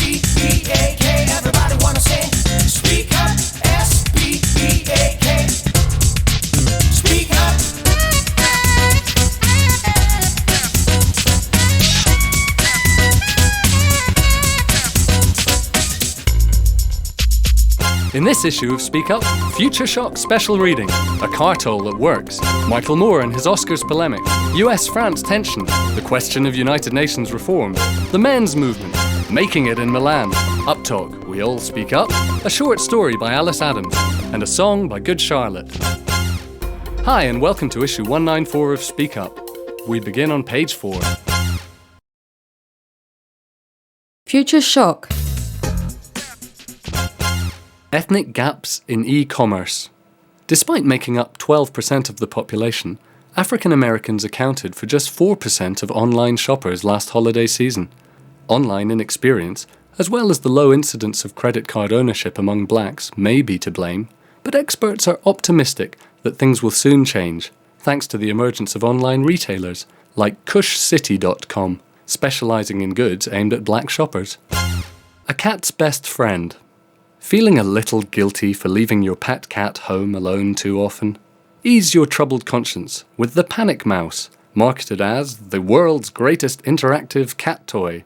S-P-E-A-K. Everybody wanna sing. Speak up, S-P-E-A-K. Speak up. In this issue of Speak Up, Future Shock special reading, a car toll that works, Michael Moore and his Oscars polemic, US-France tension, the question of United Nations reform, the men's movement, making it in Milan, Uptalk, We All Speak Up, a short story by Alice Adams, and a song by Good Charlotte. Hi and welcome to issue 194 of Speak Up. We begin on page 4. Future Shock. Ethnic gaps in e-commerce. Despite making up 12% of the population, African Americans accounted for just 4% of online shoppers last holiday season. Online inexperience, as well as the low incidence of credit card ownership among blacks, may be to blame, but experts are optimistic that things will soon change, thanks to the emergence of online retailers like cushcity.com, specializing in goods aimed at black shoppers. A cat's best friend. Feeling a little guilty for leaving your pet cat home alone too often? Ease your troubled conscience with the Panic Mouse, marketed as the world's greatest interactive cat toy.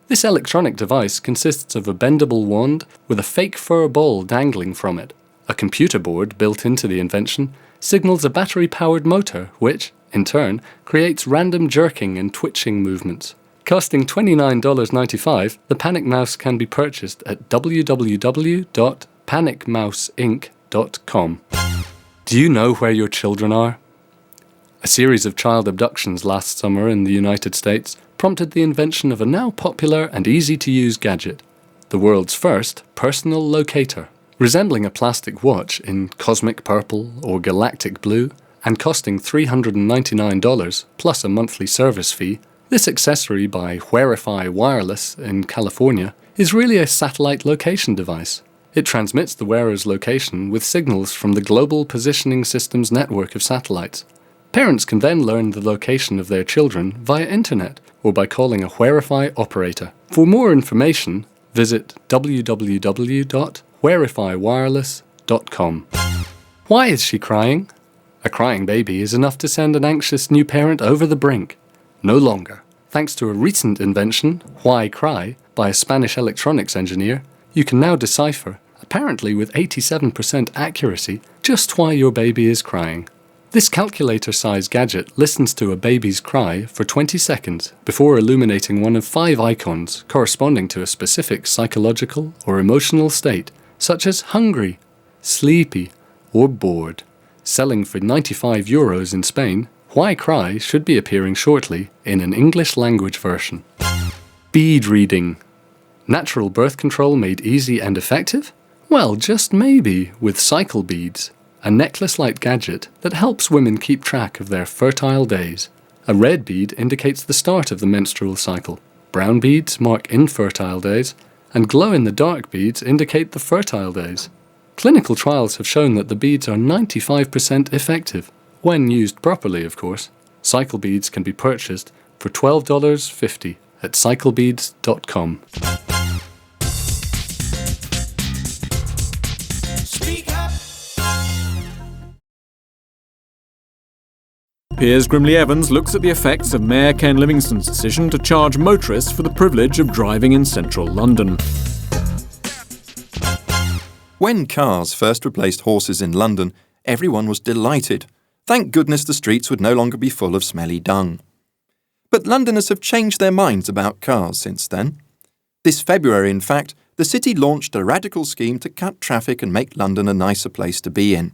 This electronic device consists of a bendable wand with a fake fur ball dangling from it. A computer board built into the invention signals a battery-powered motor which, in turn, creates random jerking and twitching movements. Costing $29.95, the Panic Mouse can be purchased at www.panicmouseinc.com. Do you know where your children are? A series of child abductions last summer in the United States prompted the invention of a now popular and easy-to-use gadget, the world's first personal locator. Resembling a plastic watch in cosmic purple or galactic blue, and costing $399 plus a monthly service fee, this accessory by Wearify Wireless in California is really a satellite location device. It transmits the wearer's location with signals from the Global Positioning Systems network of satellites. Parents can then learn the location of their children via internet or by calling a Wearify operator. For more information, visit www.wearifywireless.com. Why is she crying? A crying baby is enough to send an anxious new parent over the brink. No longer. Thanks to a recent invention, Why Cry, by a Spanish electronics engineer, you can now decipher, apparently with 87% accuracy, just why your baby is crying. This calculator-sized gadget listens to a baby's cry for 20 seconds before illuminating one of 5 icons corresponding to a specific psychological or emotional state, such as hungry, sleepy, or bored. Selling for €95 in Spain, Why Cry should be appearing shortly in an English language version. Bead reading. Natural birth control made easy and effective? Well, just maybe with cycle beads, a necklace-like gadget that helps women keep track of their fertile days. A red bead indicates the start of the menstrual cycle, brown beads mark infertile days, and glow-in-the-dark beads indicate the fertile days. Clinical trials have shown that the beads are 95% effective. When used properly, of course. Cycle beads can be purchased for $12.50 at cyclebeads.com. Speak up. Piers Grimley-Evans looks at the effects of Mayor Ken Livingstone's decision to charge motorists for the privilege of driving in central London. When cars first replaced horses in London, everyone was delighted. Thank goodness the streets would no longer be full of smelly dung. But Londoners have changed their minds about cars since then. This February, in fact, the city launched a radical scheme to cut traffic and make London a nicer place to be in.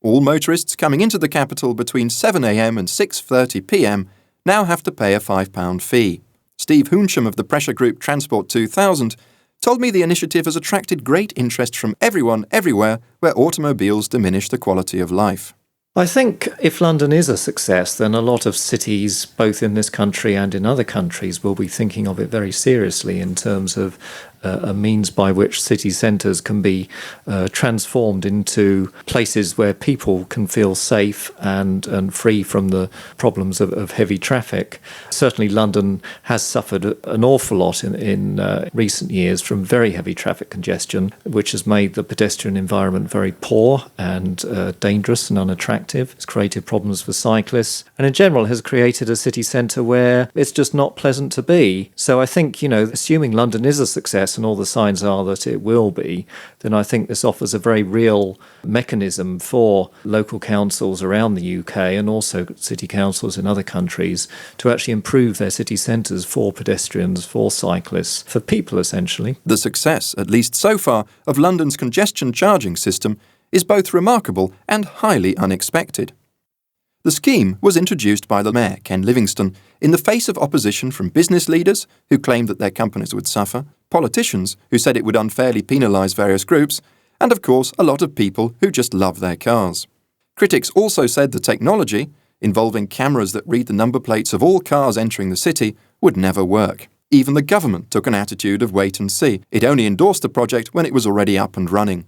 All motorists coming into the capital between 7 a.m. and 6:30 p.m. now have to pay a £5 fee. Steve Hoonsham of the pressure group Transport 2000 told me the initiative has attracted great interest from everyone everywhere where automobiles diminish the quality of life. I think if London is a success, then a lot of cities, both in this country and in other countries, will be thinking of it very seriously in terms of a means by which city centres can be transformed into places where people can feel safe and free from the problems of heavy traffic. Certainly London has suffered an awful lot in recent years from very heavy traffic congestion, which has made the pedestrian environment very poor and dangerous and unattractive. It's created problems for cyclists and in general has created a city centre where it's just not pleasant to be. So I think, assuming London is a success, and all the signs are that it will be, then I think this offers a very real mechanism for local councils around the UK and also city councils in other countries to actually improve their city centres for pedestrians, for cyclists, for people essentially. The success, at least so far, of London's congestion charging system is both remarkable and highly unexpected. The scheme was introduced by the Mayor, Ken Livingstone, in the face of opposition from business leaders who claimed that their companies would suffer, politicians who said it would unfairly penalise various groups, and of course a lot of people who just love their cars. Critics also said the technology, involving cameras that read the number plates of all cars entering the city, would never work. Even the government took an attitude of wait and see. It only endorsed the project when it was already up and running.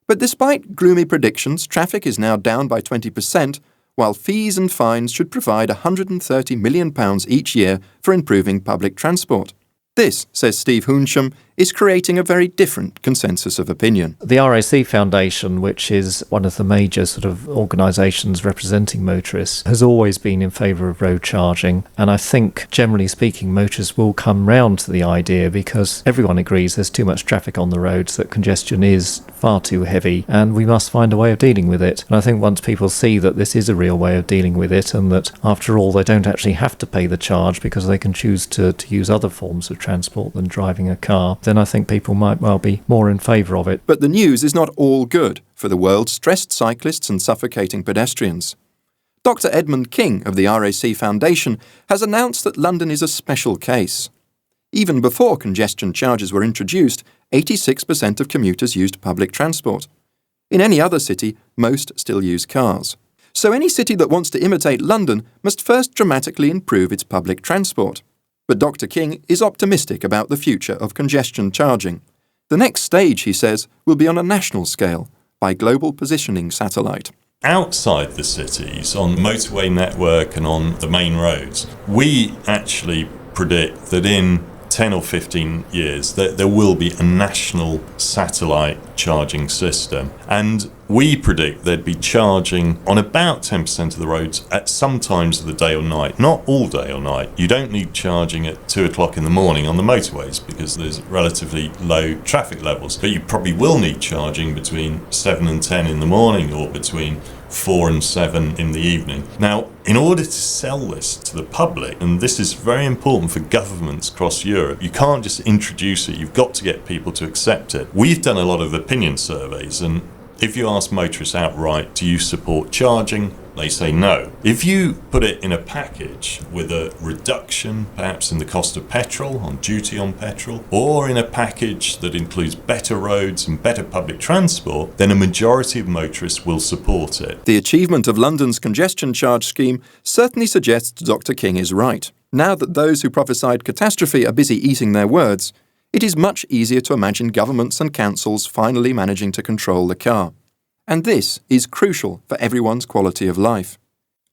But despite gloomy predictions, traffic is now down by 20%, while fees and fines should provide £130 million each year for improving public transport. This, says Steve Hoonsham, is creating a very different consensus of opinion. The RAC Foundation, which is one of the major sort of organisations representing motorists, has always been in favour of road charging. And I think, generally speaking, motorists will come round to the idea because everyone agrees there's too much traffic on the roads, that congestion is far too heavy, and we must find a way of dealing with it. And I think once people see that this is a real way of dealing with it and that, after all, they don't actually have to pay the charge because they can choose to use other forms of transport than driving a car, then I think people might well be more in favour of it. But the news is not all good for the world's stressed cyclists and suffocating pedestrians. Dr. Edmund King of the RAC Foundation has announced that London is a special case. Even before congestion charges were introduced, 86% of commuters used public transport. In any other city, most still use cars. So any city that wants to imitate London must first dramatically improve its public transport. But Dr. King is optimistic about the future of congestion charging. The next stage, he says, will be on a national scale, by global positioning satellite. Outside the cities, on the motorway network and on the main roads, we actually predict that in 10 or 15 years that there will be a national satellite charging system. And we predict there'd be charging on about 10% of the roads at some times of the day or night, not all day or night. You don't need charging at 2 o'clock in the morning on the motorways because there's relatively low traffic levels. But you probably will need charging between 7 and 10 in the morning or between 4 and 7 in the evening. Now, in order to sell this to the public, and this is very important for governments across Europe, you can't just introduce it, you've got to get people to accept it. We've done a lot of opinion surveys, and if you ask motorists outright, do you support charging? They say no. If you put it in a package with a reduction, perhaps in the cost of petrol, on duty on petrol, or in a package that includes better roads and better public transport, then a majority of motorists will support it. The achievement of London's congestion charge scheme certainly suggests Dr. King is right. Now that those who prophesied catastrophe are busy eating their words, it is much easier to imagine governments and councils finally managing to control the car. And this is crucial for everyone's quality of life.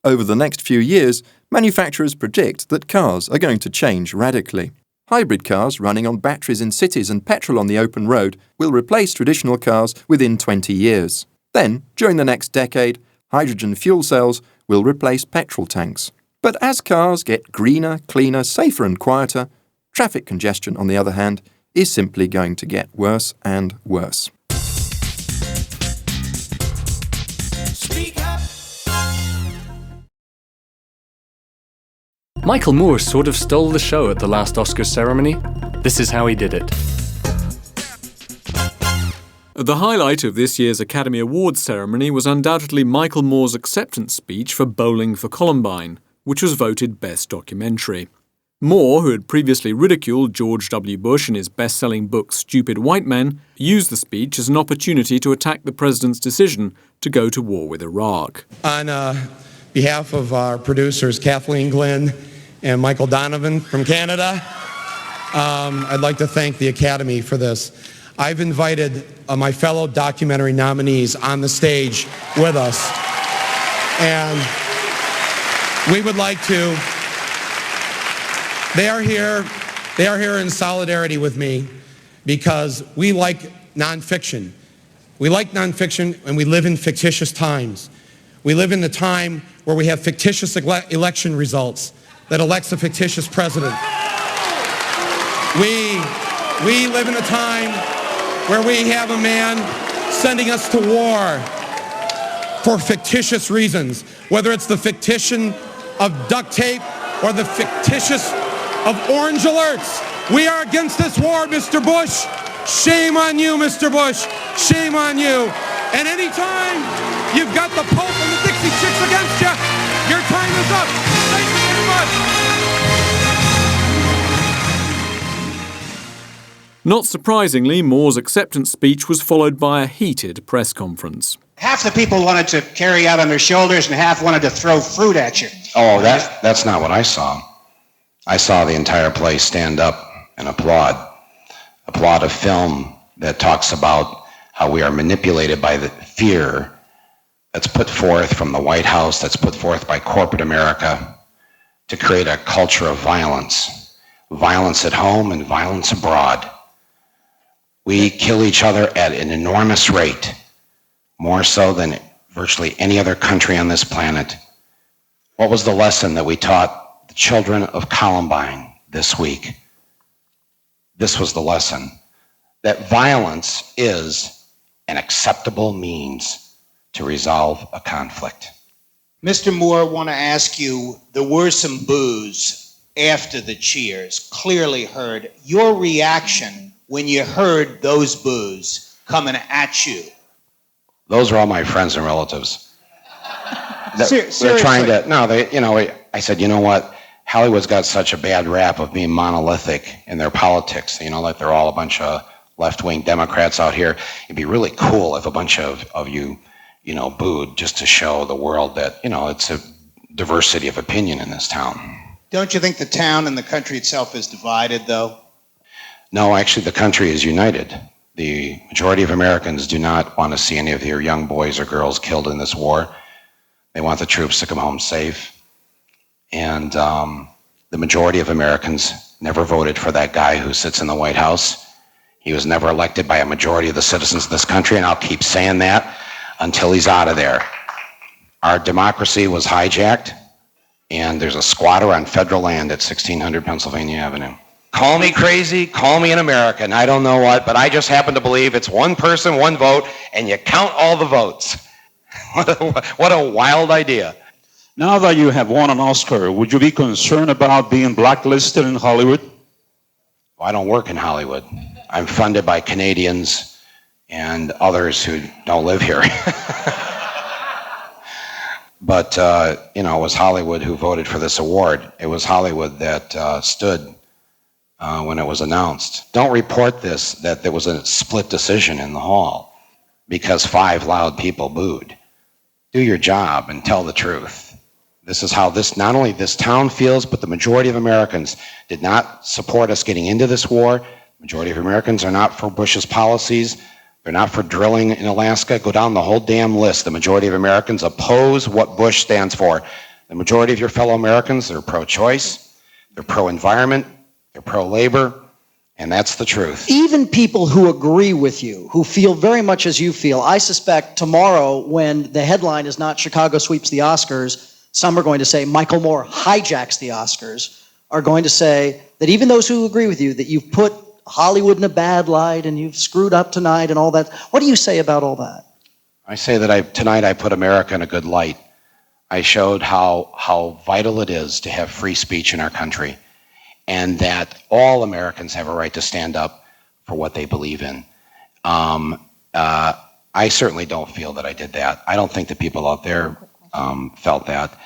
Over the next few years, manufacturers predict that cars are going to change radically. Hybrid cars running on batteries in cities and petrol on the open road will replace traditional cars within 20 years. Then, during the next decade, hydrogen fuel cells will replace petrol tanks. But as cars get greener, cleaner, safer and quieter, traffic congestion, on the other hand, is simply going to get worse and worse. Speak up. Michael Moore sort of stole the show at the last Oscars ceremony. This is how he did it. The highlight of this year's Academy Awards ceremony was undoubtedly Michael Moore's acceptance speech for Bowling for Columbine, which was voted Best Documentary. Moore, who had previously ridiculed George W. Bush in his best-selling book Stupid White Men, used the speech as an opportunity to attack the president's decision to go to war with Iraq. On behalf of our producers Kathleen Glynn and Michael Donovan from Canada, I'd like to thank the Academy for this. I've invited my fellow documentary nominees on the stage with us. And we would like to, they are here in solidarity with me because we like nonfiction. We like nonfiction and we live in fictitious times. We live in the time where we have fictitious election results that elects a fictitious president. We live in a time where we have a man sending us to war for fictitious reasons, whether it's the fictition of duct tape or the fictitious of orange alerts. We are against this war, Mr. Bush. Shame on you, Mr. Bush. Shame on you. And anytime you've got the Pope and the Dixie Chicks against you, your time is up. Thank you very much. Not surprisingly, Moore's acceptance speech was followed by a heated press conference. Half the people wanted to carry out on their shoulders and half wanted to throw fruit at you. Oh, that's not what I saw. I saw the entire place stand up and applaud. Applaud a film that talks about how we are manipulated by the fear that's put forth from the White House, that's put forth by corporate America to create a culture of violence. Violence at home and violence abroad. We kill each other at an enormous rate, more so than virtually any other country on this planet. What was the lesson that we taught the children of Columbine this week? This was the lesson, that violence is an acceptable means to resolve a conflict. Mr. Moore, I want to ask you, there were some boos after the cheers, clearly heard. Your reaction when you heard those boos coming at you? Those are all my friends and relatives. Seriously? They're trying to, I said, you know what? Hollywood's got such a bad rap of being monolithic in their politics, like they're all a bunch of left-wing Democrats out here. It'd be really cool if a bunch of you, booed just to show the world that, it's a diversity of opinion in this town. Don't you think the town and the country itself is divided, though? No, actually, the country is united. The majority of Americans do not want to see any of your young boys or girls killed in this war. They want the troops to come home safe. And the majority of Americans never voted for that guy who sits in the White House. He was never elected by a majority of the citizens of this country, and I'll keep saying that until he's out of there. Our democracy was hijacked, and there's a squatter on federal land at 1600 Pennsylvania Avenue. Call me crazy, call me an American, I don't know what, but I just happen to believe it's one person, one vote, and you count all the votes. What a wild idea. Now that you have won an Oscar, would you be concerned about being blacklisted in Hollywood? Well, I don't work in Hollywood. I'm funded by Canadians and others who don't live here. But, it was Hollywood who voted for this award. It was Hollywood that stood when it was announced. Don't report that there was a split decision in the hall because 5 loud people booed. Do your job and tell the truth. This is how not only this town feels, but the majority of Americans did not support us getting into this war. The majority of Americans are not for Bush's policies. They're not for drilling in Alaska. Go down the whole damn list. The majority of Americans oppose what Bush stands for. The majority of your fellow Americans, they're pro-choice, they're pro-environment, they're pro-labor, and that's the truth. Even people who agree with you, who feel very much as you feel, I suspect tomorrow when the headline is not Chicago sweeps the Oscars, some are going to say Michael Moore hijacks the Oscars, are going to say that even those who agree with you, that you've put Hollywood in a bad light and you've screwed up tonight and all that. What do you say about all that? I say that tonight I put America in a good light. I showed how vital it is to have free speech in our country, and that all Americans have a right to stand up for what they believe in. I certainly don't feel that I did that. I don't think the people out there felt that.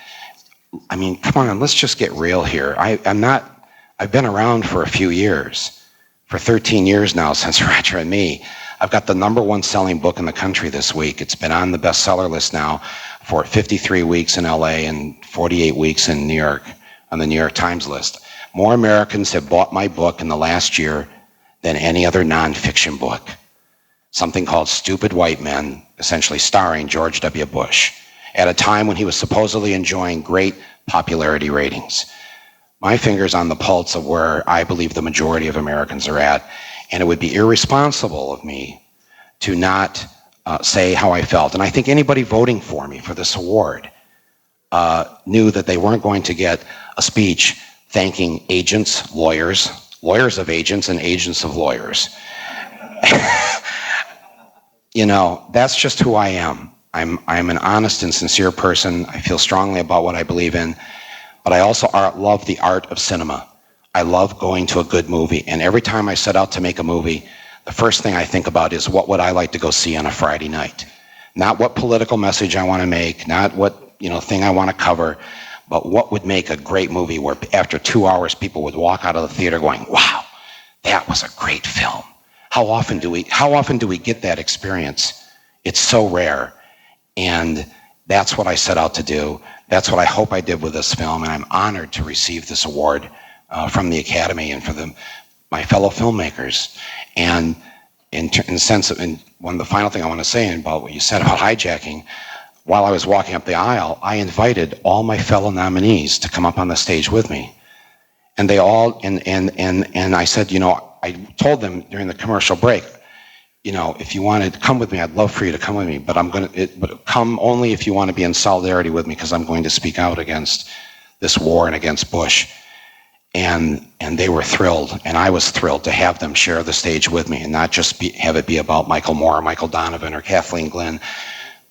I mean, come on, let's just get real here. I've been around for a few years, for 13 years now since Roger and Me. I've got the #1 selling book in the country this week. It's been on the bestseller list now for 53 weeks in LA and 48 weeks in New York, on the New York Times list. More Americans have bought my book in the last year than any other nonfiction book. Something called Stupid White Men, essentially starring George W. Bush, at a time when he was supposedly enjoying great popularity ratings. My finger's on the pulse of where I believe the majority of Americans are at, and it would be irresponsible of me to not say how I felt. And I think anybody voting for me for this award knew that they weren't going to get a speech thanking agents, lawyers of agents, and agents of lawyers. You know, that's just who I am. I'm an honest and sincere person. I feel strongly about what I believe in, but I also love the art of cinema. I love going to a good movie, and every time I set out to make a movie, the first thing I think about is what would I like to go see on a Friday night? Not what political message I want to make, not what thing I want to cover, but what would make a great movie where after 2 hours people would walk out of the theater going, wow, that was a great film. How often do we get that experience? It's so rare. And that's what I set out to do. That's what I hope I did with this film, and I'm honored to receive this award from the Academy and for my fellow filmmakers. And the final thing I want to say about what you said about hijacking, while I was walking up the aisle, I invited all my fellow nominees to come up on the stage with me. And they all, and I said, I told them during the commercial break, if you want to come with me, I'd love for you to come with me, but but come only if you want to be in solidarity with me, because I'm going to speak out against this war and against Bush. And they were thrilled, and I was thrilled to have them share the stage with me and not just have it be about Michael Moore, or Michael Donovan, or Kathleen Glynn,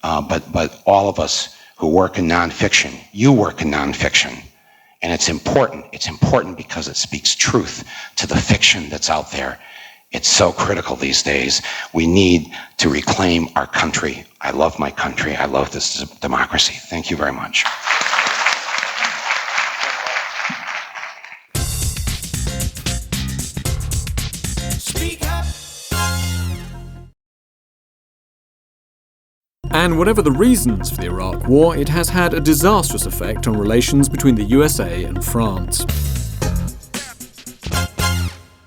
but all of us who work in nonfiction. You work in nonfiction. And it's important. It's important because it speaks truth to the fiction that's out there. It's so critical these days. We need to reclaim our country. I love my country. I love this democracy. Thank you very much. Speak up. And whatever the reasons for the Iraq War, it has had a disastrous effect on relations between the USA and France.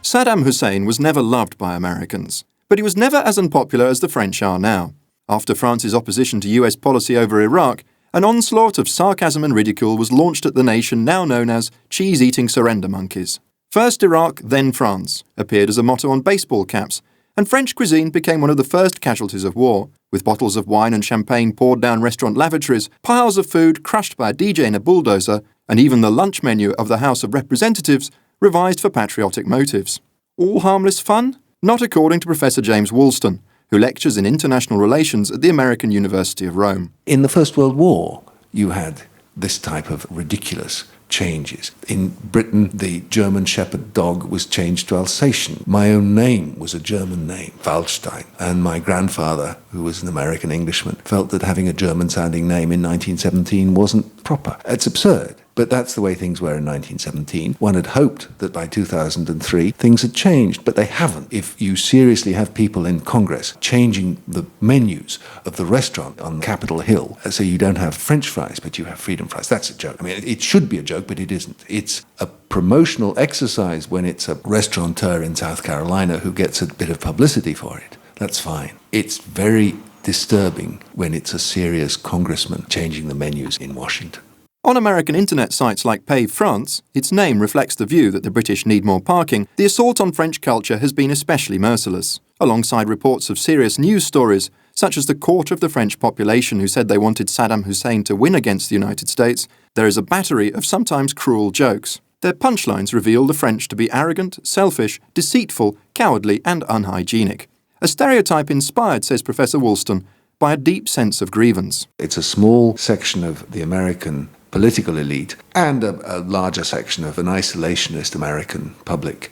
Saddam Hussein was never loved by Americans, but he was never as unpopular as the French are now. After France's opposition to US policy over Iraq, an onslaught of sarcasm and ridicule was launched at the nation now known as cheese-eating surrender monkeys. First Iraq, then France appeared as a motto on baseball caps, and French cuisine became one of the first casualties of war, with bottles of wine and champagne poured down restaurant lavatories, piles of food crushed by a DJ in a bulldozer, and even the lunch menu of the House of Representatives revised for patriotic motives. All harmless fun? Not according to Professor James Woolston, who lectures in international relations at the American University of Rome. In the First World War, you had this type of ridiculous changes. In Britain, the German Shepherd dog was changed to Alsatian. My own name was a German name, Waldstein, and my grandfather, who was an American Englishman, felt that having a German-sounding name in 1917 wasn't proper. It's absurd. But that's the way things were in 1917. One had hoped that by 2003 things had changed, but they haven't. If you seriously have people in Congress changing the menus of the restaurant on Capitol Hill, so you don't have French fries, but you have freedom fries, that's a joke. I mean, it should be a joke, but it isn't. It's a promotional exercise when it's a restaurateur in South Carolina who gets a bit of publicity for it. That's fine. It's very disturbing when it's a serious congressman changing the menus in Washington. On American internet sites like Pave France, its name reflects the view that the British need more parking, the assault on French culture has been especially merciless. Alongside reports of serious news stories, such as the quarter of the French population who said they wanted Saddam Hussein to win against the United States, there is a battery of sometimes cruel jokes. Their punchlines reveal the French to be arrogant, selfish, deceitful, cowardly and unhygienic. A stereotype inspired, says Professor Woolston, by a deep sense of grievance. It's a small section of the American political elite and a larger section of an isolationist American public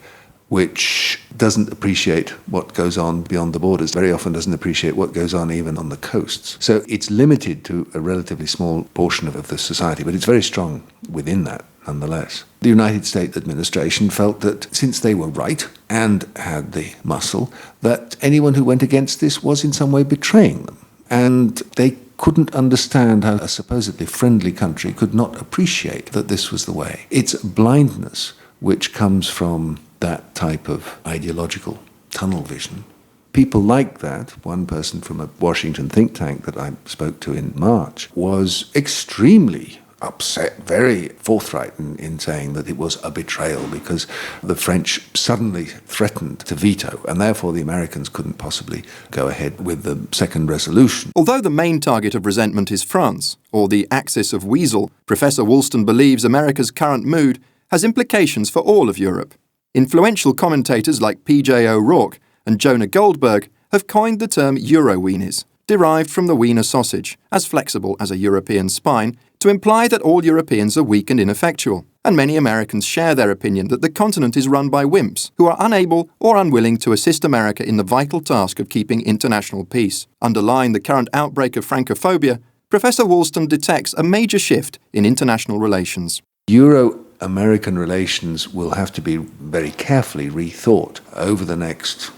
which doesn't appreciate what goes on beyond the borders, very often doesn't appreciate what goes on even on the coasts. So it's limited to a relatively small portion of the society, but it's very strong within that nonetheless. The United States administration felt that since they were right and had the muscle, that anyone who went against this was in some way betraying them. And they couldn't understand how a supposedly friendly country could not appreciate that this was the way. It's blindness which comes from that type of ideological tunnel vision. People like that. One person from a Washington think tank that I spoke to in March was extremely upset, very forthright in saying that it was a betrayal because the French suddenly threatened to veto, and therefore the Americans couldn't possibly go ahead with the second resolution. Although the main target of resentment is France, or the axis of Weasel, Professor Woolston believes America's current mood has implications for all of Europe. Influential commentators like P.J. O'Rourke and Jonah Goldberg have coined the term Euroweenies, derived from the Wiener sausage, as flexible as a European spine, to imply that all Europeans are weak and ineffectual. And many Americans share their opinion that the continent is run by wimps who are unable or unwilling to assist America in the vital task of keeping international peace. Underlying the current outbreak of Francophobia, Professor Woolston detects a major shift in international relations. Euro-American relations will have to be very carefully rethought over the next,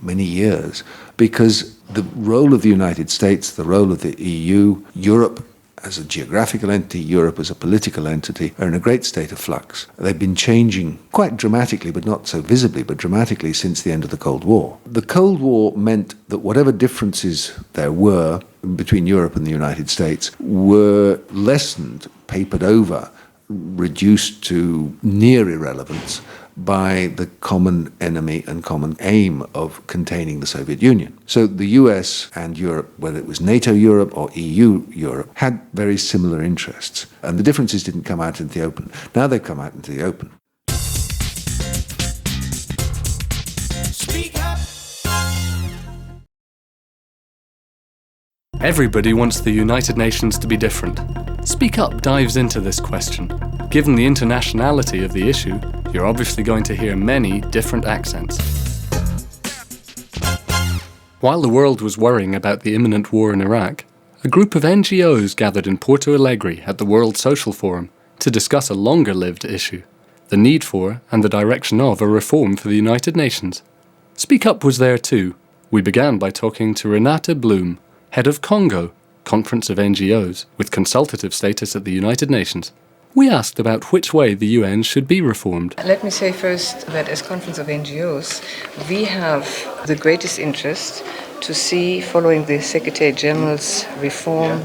many years, because the role of the United States, the role of the EU, Europe as a geographical entity, Europe as a political entity, are in a great state of flux. They've been changing quite dramatically, but not so visibly, but dramatically since the end of the Cold War. The Cold War meant that whatever differences there were between Europe and the United States were lessened, papered over, reduced to near irrelevance by the common enemy and common aim of containing the Soviet Union. So the US and Europe, whether it was NATO Europe or EU Europe, had very similar interests. And the differences didn't come out into the open. Now they've come out into the open. Speak up. Everybody wants the United Nations to be different. Speak Up dives into this question. Given the internationality of the issue, you're obviously going to hear many different accents. While the world was worrying about the imminent war in Iraq, a group of NGOs gathered in Porto Alegre at the World Social Forum to discuss a longer-lived issue, the need for and the direction of a reform for the United Nations. Speak Up was there too. We began by talking to Renate Bloom, head of Congo, Conference of NGOs, with consultative status at the United Nations. We asked about which way the UN should be reformed. Let me say first that as Conference of NGOs, we have the greatest interest to see, following the Secretary General's reform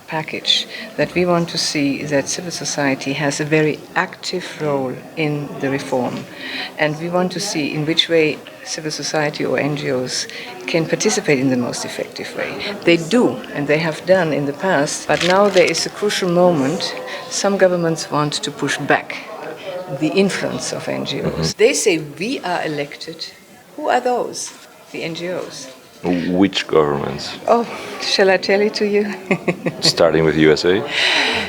package, that we want to see that civil society has a very active role in the reform. And we want to see in which way civil society or NGOs can participate in the most effective way. They do, and they have done in the past, but now there is a crucial moment. Some governments want to push back the influence of NGOs. They say we are elected. Who are those? The NGOs. Which governments? Oh, shall I tell it to you? Starting with USA?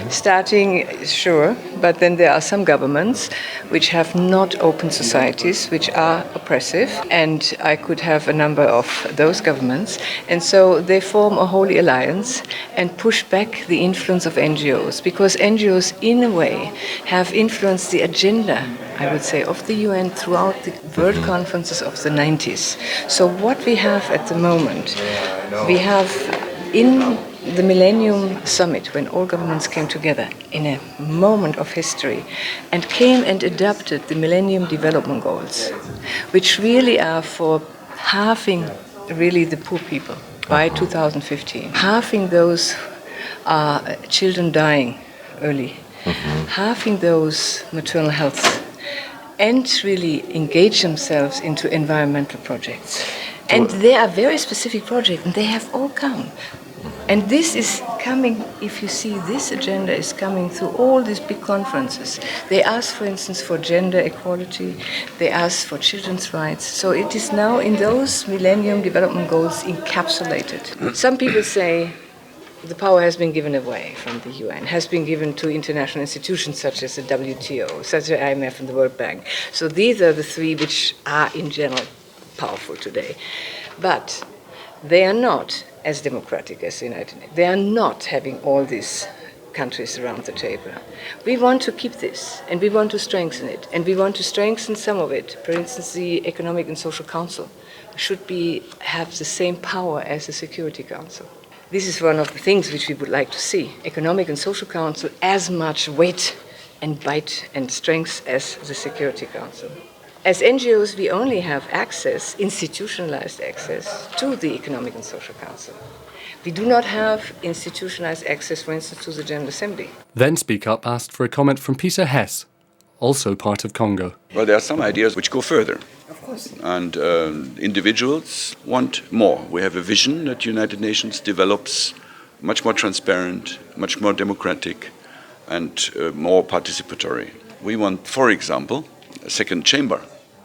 Starting, sure, but then there are some governments which have not open societies, which are oppressive, and I could have a number of those governments, and so they form a holy alliance and push back the influence of NGOs, because NGOs, in a way, have influenced the agenda, I would say, of the UN throughout the World Conferences of the 90s. So what we have at the moment, we have in the Millennium Summit, when all governments came together in a moment of history and came and adopted the Millennium Development Goals, which really are for halving really the poor people by 2015, halving those children dying early, halving those maternal health, and really engage themselves into environmental projects. And they are very specific projects, and they have all come. And this is coming, if you see, this agenda is coming through all these big conferences. They ask, for instance, for gender equality. They ask for children's rights. So it is now in those Millennium Development Goals encapsulated. Some people say the power has been given away from the UN, has been given to international institutions such as the WTO, such as the IMF and the World Bank. So these are the three which are in general powerful today. But they are not as democratic as the United Nations. They are not having all these countries around the table. We want to keep this, and we want to strengthen it, and we want to strengthen some of it. For instance, the Economic and Social Council should have the same power as the Security Council. This is one of the things which we would like to see. Economic and Social Council, as much weight and bite and strength as the Security Council. As NGOs, we only have access, institutionalized access, to the Economic and Social Council. We do not have institutionalized access, for instance, to the General Assembly. Then Speak Up asked for a comment from Peter Hess, also part of Congo. Well, there are some ideas which go further. Of course. And individuals want more. We have a vision that United Nations develops much more transparent, much more democratic, and more participatory. We want, for example, a second chamber,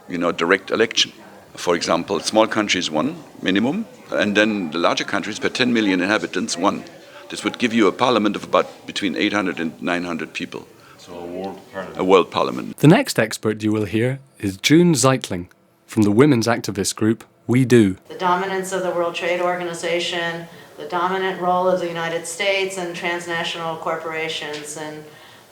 direct election. For example, small countries, one minimum, and then the larger countries per 10 million inhabitants, one. This would give you a parliament of about between 800 and 900 people. So a world parliament. A world parliament. The next expert you will hear is June Zeitling from the women's activist group We Do. The dominance of the World Trade Organization, the dominant role of the United States and transnational corporations, and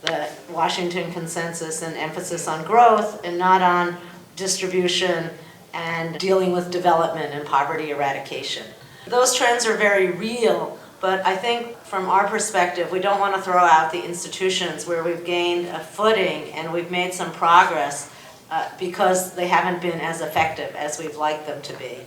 the Washington Consensus and emphasis on growth and not on distribution and dealing with development and poverty eradication. Those trends are very real, but I think from our perspective, we don't want to throw out the institutions where we've gained a footing and we've made some progress because they haven't been as effective as we'd like them to be.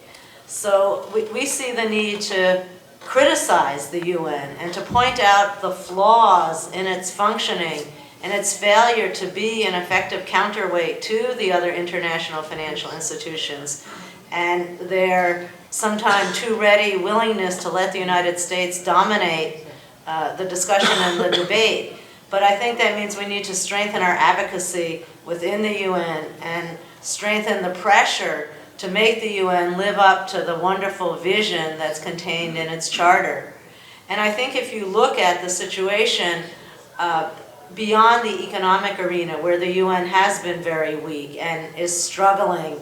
So we see the need to criticize the UN and to point out the flaws in its functioning and its failure to be an effective counterweight to the other international financial institutions and their sometime too ready willingness to let the United States dominate the discussion and the debate. But I think that means we need to strengthen our advocacy within the UN and strengthen the pressure to make the UN live up to the wonderful vision that's contained in its charter. And I think if you look at the situation beyond the economic arena, where the UN has been very weak and is struggling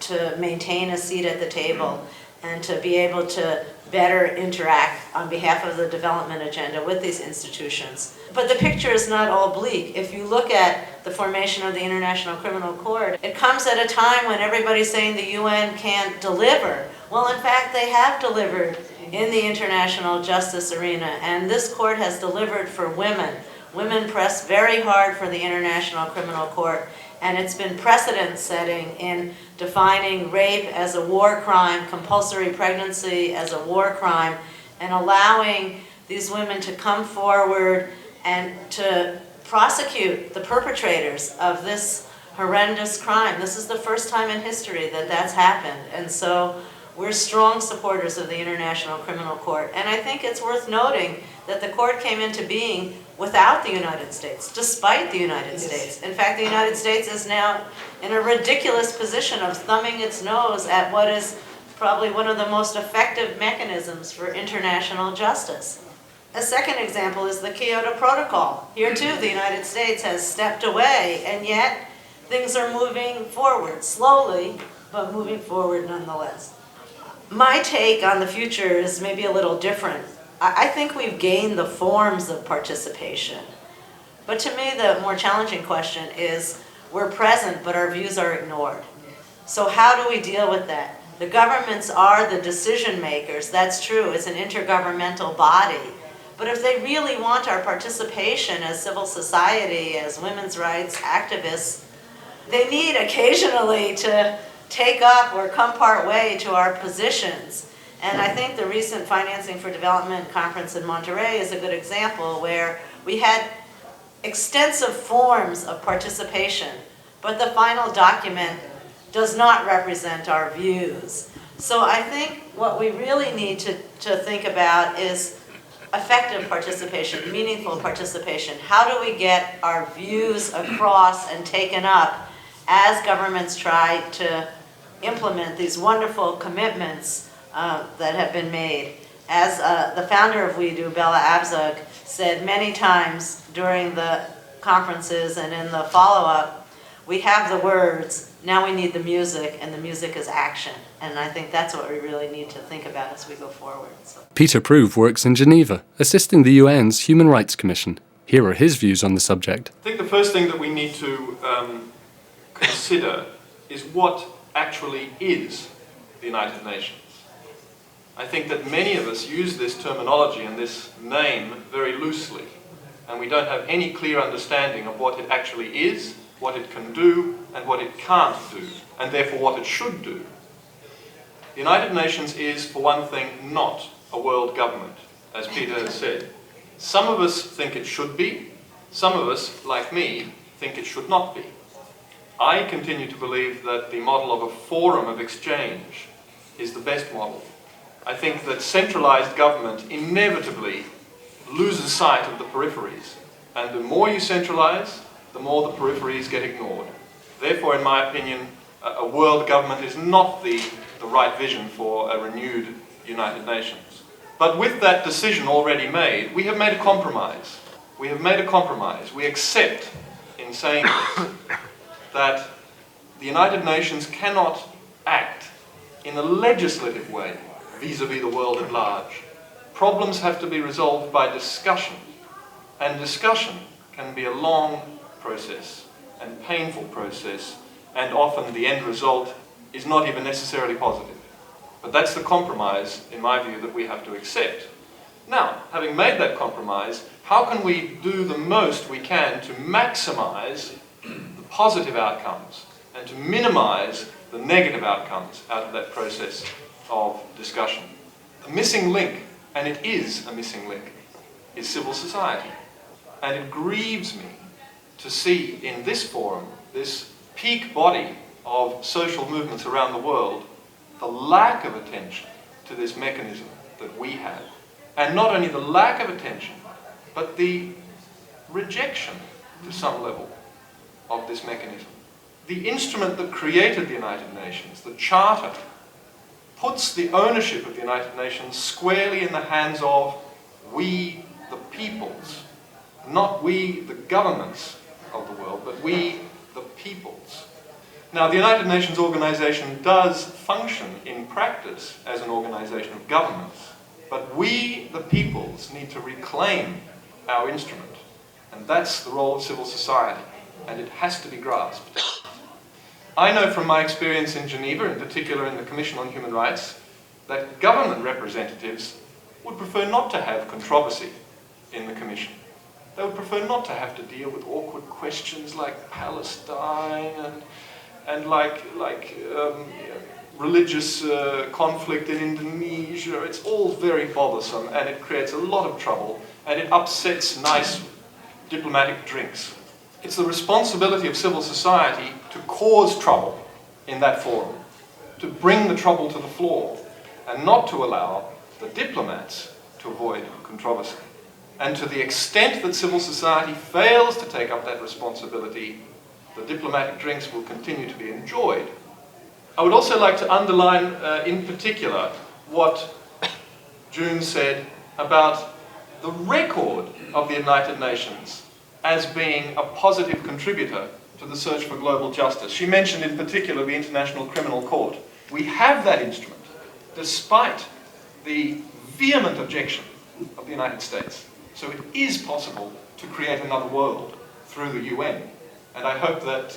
to maintain a seat at the table and to be able to better interact on behalf of the development agenda with these institutions. But the picture is not all bleak. If you look at the formation of the International Criminal Court, it comes at a time when everybody's saying the UN can't deliver. Well, in fact, they have delivered in the international justice arena, and this court has delivered for women. Women press very hard for the International Criminal Court, and it's been precedent-setting in defining rape as a war crime, compulsory pregnancy as a war crime, and allowing these women to come forward and to prosecute the perpetrators of this horrendous crime. This is the first time in history that that's happened, and so we're strong supporters of the International Criminal Court. And I think it's worth noting that the court came into being without the United States, despite the United States. In fact, the United States is now in a ridiculous position of thumbing its nose at what is probably one of the most effective mechanisms for international justice. A second example is the Kyoto Protocol. Here too, the United States has stepped away, and yet things are moving forward, slowly, but moving forward nonetheless. My take on the future is maybe a little different. I think we've gained the forms of participation. But to me, the more challenging question is, we're present, but our views are ignored. So how do we deal with that? The governments are the decision makers, that's true, it's an intergovernmental body. But if they really want our participation as civil society, as women's rights activists, they need occasionally to take up or come part way to our positions. And I think the recent Financing for Development conference in Monterrey is a good example where we had extensive forms of participation, but the final document does not represent our views. So I think what we really need to think about is effective participation, meaningful participation. How do we get our views across and taken up as governments try to implement these wonderful commitments that have been made? As the founder of We Do, Bella Abzug, said many times during the conferences and in the follow-up, we have the words, now we need the music, and the music is action. And I think that's what we really need to think about as we go forward. So. Peter Prouve works in Geneva, assisting the UN's Human Rights Commission. Here are his views on the subject. I think the first thing that we need to consider is what actually is the United Nations. I think that many of us use this terminology and this name very loosely. and we don't have any clear understanding of what it actually is, what it can do, and what it can't do, and therefore what it should do. The United Nations is, for one thing, not a world government, as Peter has said. Some of us think it should be, some of us, like me, think it should not be. I continue to believe that the model of a forum of exchange is the best model. I think that centralized government inevitably loses sight of the peripheries, and the more you centralize, the more the peripheries get ignored. Therefore, in my opinion, a world government is not the right vision for a renewed United Nations. But with that decision already made, we have made a compromise. We have made a compromise. We accept, in saying this, that the United Nations cannot act in a legislative way vis-à-vis the world at large. Problems have to be resolved by discussion, and discussion can be a long process and painful process, and often the end result is not even necessarily positive. But that's the compromise, in my view, that we have to accept. Now, having made that compromise, how can we do the most we can to maximize the positive outcomes and to minimize the negative outcomes out of that process of discussion? The missing link, and it is a missing link, is civil society. And it grieves me to see in this forum, this peak body of social movements around the world, the lack of attention to this mechanism that we have. And not only the lack of attention, but the rejection to some level of this mechanism. The instrument that created the United Nations, the Charter, puts the ownership of the United Nations squarely in the hands of we, the peoples. Not we, the governments of the world, but we, the peoples. Now, the United Nations organization does function in practice as an organization of governments, but we, the peoples, need to reclaim our instrument. And that's the role of civil society, and it has to be grasped. I know from my experience in Geneva, in particular in the Commission on Human Rights, that government representatives would prefer not to have controversy in the Commission. They would prefer not to have to deal with awkward questions like Palestine and religious conflict in Indonesia. It's all very bothersome, and it creates a lot of trouble, and it upsets nice diplomatic drinks. It's the responsibility of civil society to cause trouble in that forum, to bring the trouble to the floor, and not to allow the diplomats to avoid controversy. And to the extent that civil society fails to take up that responsibility, the diplomatic drinks will continue to be enjoyed. I would also like to underline in particular what June said about the record of the United Nations as being a positive contributor to the search for global justice. She mentioned in particular the International Criminal Court. We have that instrument, despite the vehement objection of the United States. So it is possible to create another world through the UN. And I hope that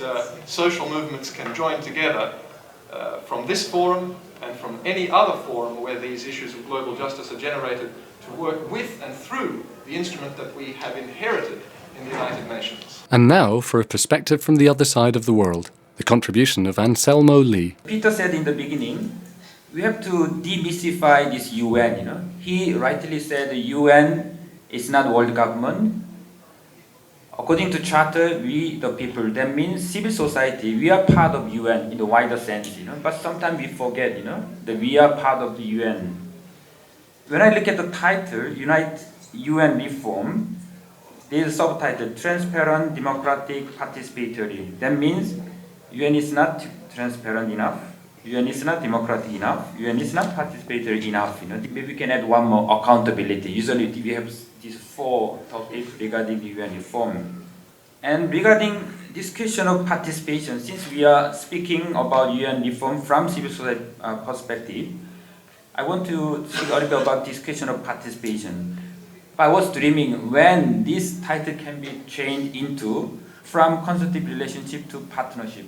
social movements can join together from this forum and from any other forum where these issues of global justice are generated to work with and through the instrument that we have inherited in the United Nations. And now for a perspective from the other side of the world, the contribution of Anselmo Lee. Peter said in the beginning, we have to demystify this UN, He rightly said the UN is not world government. According to Charter, we the people, that means civil society, we are part of UN in the wider sense, But sometimes we forget, that we are part of the UN. When I look at the title, UN Reform, there is a subtitle, Transparent, Democratic, Participatory. That means UN is not transparent enough, UN is not democratic enough, UN is not participatory enough. Maybe we can add one more, accountability. Usually we have these four topics regarding the UN reform. And regarding this question of participation, since we are speaking about UN reform from civil society perspective, I want to speak a little bit about this question of participation. I was dreaming when this title can be changed into from consultative relationship to partnership.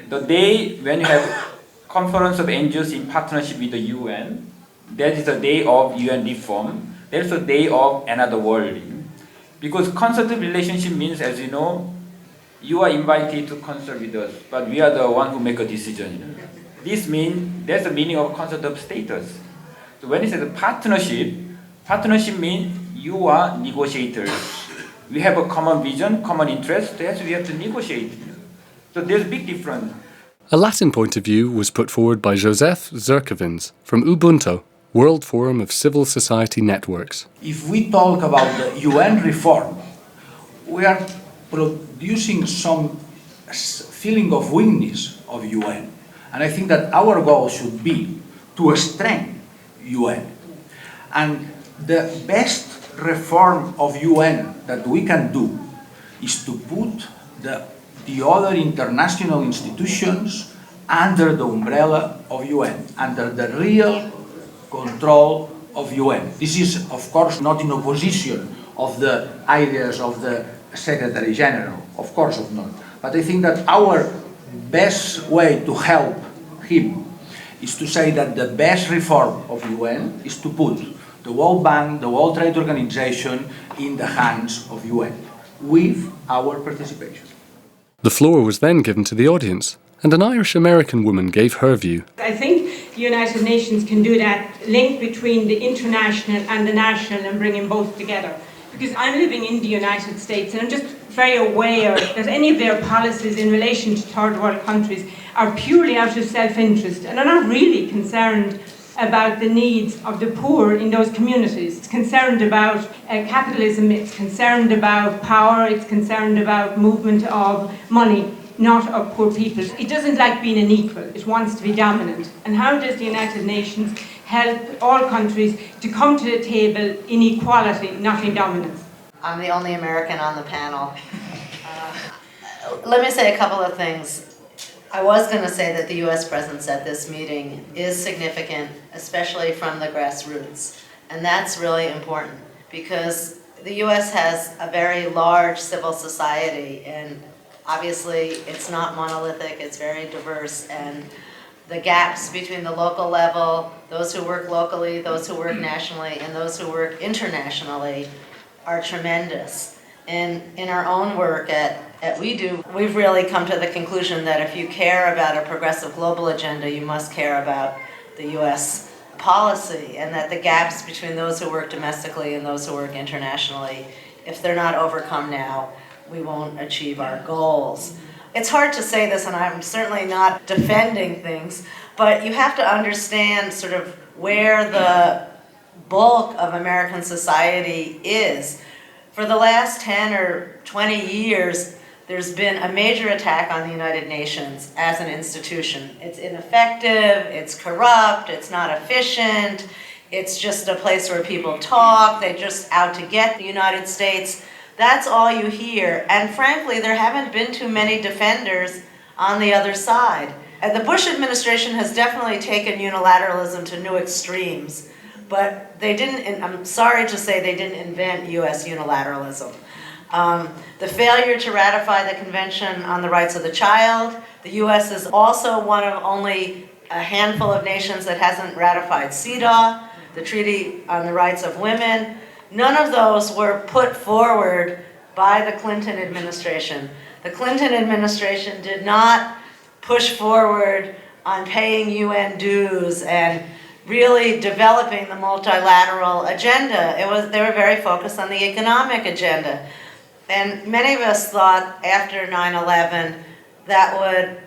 The day when you have conference of NGOs in partnership with the UN, that is the day of UN reform. That is the day of another world. Because consultative relationship means, as you know, you are invited to consult with us, but we are the one who make a decision. This means, that's the meaning of consultative status. So when it says partnership means you are negotiators. We have a common vision, common interest, that's we have to negotiate. So there's a big difference. A Latin point of view was put forward by Joseph Zerkovins from Ubuntu, World Forum of Civil Society Networks. If we talk about the UN reform, we are producing some feeling of weakness of UN. And I think that our goal should be to strengthen UN. And the best reform of UN that we can do is to put the other international institutions under the umbrella of UN, under the real control of UN. This is, of course, not in opposition of the ideas of the Secretary General, of course not. But I think that our best way to help him is to say that the best reform of UN is to put the World Bank, the World Trade Organization in the hands of UN, with our participation. The floor was then given to the audience, and an Irish-American woman gave her view. I think the United Nations can do that link between the international and the national and bringing both together. Because I'm living in the United States and I'm just very aware that any of their policies in relation to third world countries are purely out of self-interest and are not really concerned about the needs of the poor in those communities. It's concerned about capitalism, it's concerned about power, it's concerned about movement of money, not of poor people. It doesn't like being an equal, it wants to be dominant. And how does the United Nations help all countries to come to the table in equality, not in dominance? I'm the only American on the panel. Let me say a couple of things. I was going to say that the U.S. presence at this meeting is significant, especially from the grassroots. And that's really important because the U.S. has a very large civil society, and obviously it's not monolithic, it's very diverse, and the gaps between the local level, those who work locally, those who work nationally, and those who work internationally are tremendous. And in our own work at WeDo, we've really come to the conclusion that if you care about a progressive global agenda, you must care about the U.S. policy, and that the gaps between those who work domestically and those who work internationally, if they're not overcome now, we won't achieve our goals. It's hard to say this, and I'm certainly not defending things, but you have to understand sort of where the bulk of American society is. For the last 10 or 20 years, there's been a major attack on the United Nations as an institution. It's ineffective, it's corrupt, it's not efficient, it's just a place where people talk, they're just out to get the United States. That's all you hear. And frankly, there haven't been too many defenders on the other side. And the Bush administration has definitely taken unilateralism to new extremes, but they didn't, and I'm sorry to say they didn't invent US unilateralism. The failure to ratify the Convention on the Rights of the Child, the US is also one of only a handful of nations that hasn't ratified CEDAW, the Treaty on the Rights of Women. None of those were put forward by the Clinton administration. The Clinton administration did not push forward on paying UN dues and really developing the multilateral agenda. They were very focused on the economic agenda. And many of us thought after 9/11 that would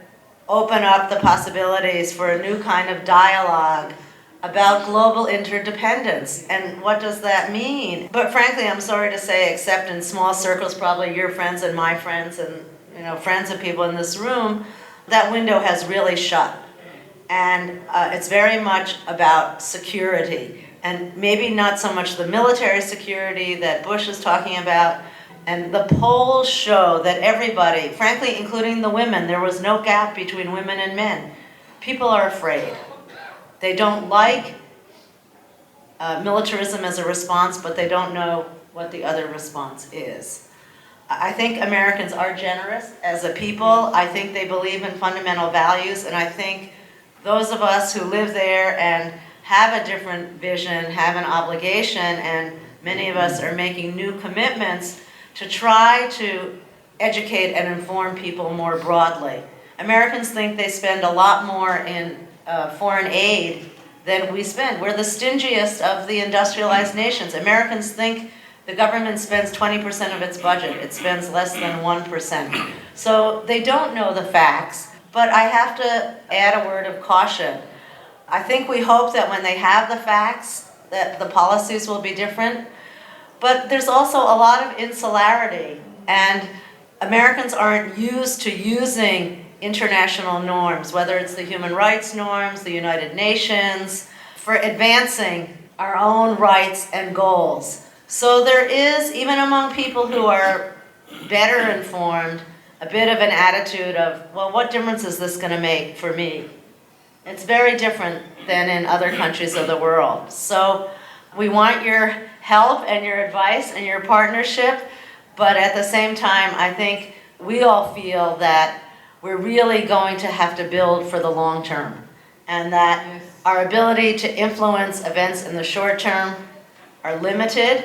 open up the possibilities for a new kind of dialogue about global interdependence. And what does that mean? But frankly, I'm sorry to say, except in small circles, probably your friends and my friends and friends of people in this room, that window has really shut. And it's very much about security, and maybe not so much the military security that Bush is talking about. And the polls show that everybody, frankly, including the women, there was no gap between women and men. People are afraid. They don't like militarism as a response, but they don't know what the other response is. I think Americans are generous as a people. I think they believe in fundamental values, and I think those of us who live there and have a different vision have an obligation, and many of us are making new commitments to try to educate and inform people more broadly. Americans think they spend a lot more in foreign aid than we spend. We're the stingiest of the industrialized nations. Americans think the government spends 20% of its budget. It spends less than 1%. So they don't know the facts, but I have to add a word of caution. I think we hope that when they have the facts, that the policies will be different, but there's also a lot of insularity, and Americans aren't used to using international norms, whether it's the human rights norms, the United Nations, for advancing our own rights and goals. So there is, even among people who are better informed, a bit of an attitude of, well, what difference is this going to make for me? It's very different than in other countries of the world. So we want your help and your advice and your partnership, but at the same time, I think we all feel that we're really going to have to build for the long term, and that our ability to influence events in the short term are limited,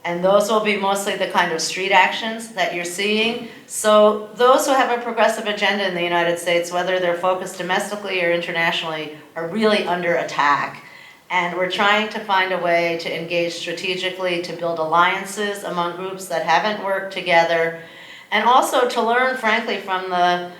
and those will be mostly the kind of street actions that you're seeing. So those who have a progressive agenda in the United States, whether they're focused domestically or internationally, are really under attack. And we're trying to find a way to engage strategically, to build alliances among groups that haven't worked together, and also to learn, frankly, from the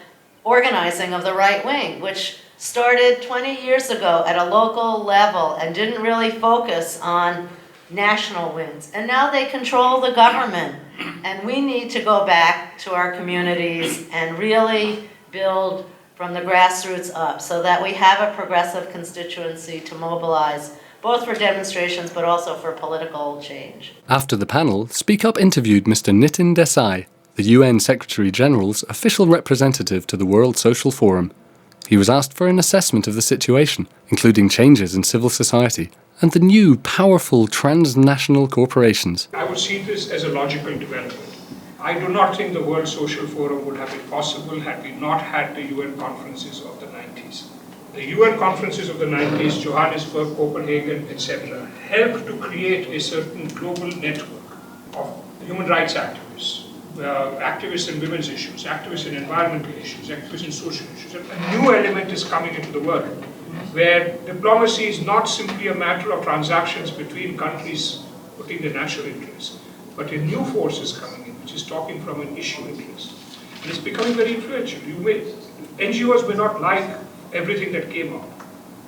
organizing of the right wing, which started 20 years ago at a local level and didn't really focus on national wins. And now they control the government. And we need to go back to our communities and really build from the grassroots up so that we have a progressive constituency to mobilize, both for demonstrations but also for political change. After the panel, Speak Up interviewed Mr. Nitin Desai, the UN Secretary-General's official representative to the World Social Forum. He was asked for an assessment of the situation, including changes in civil society and the new, powerful transnational corporations. I would see this as a logical development. I do not think the World Social Forum would have been possible had we not had the UN conferences of the 90s. The UN conferences of the 90s, Johannesburg, Copenhagen, etc., helped to create a certain global network of human rights activists, activists in women's issues, activists in environmental issues, activists in social issues. A new element is coming into the world, where diplomacy is not simply a matter of transactions between countries putting their national interests, but a new force is coming in, which is talking from an issue interest. And it's becoming very influential. NGOs may not like everything that came out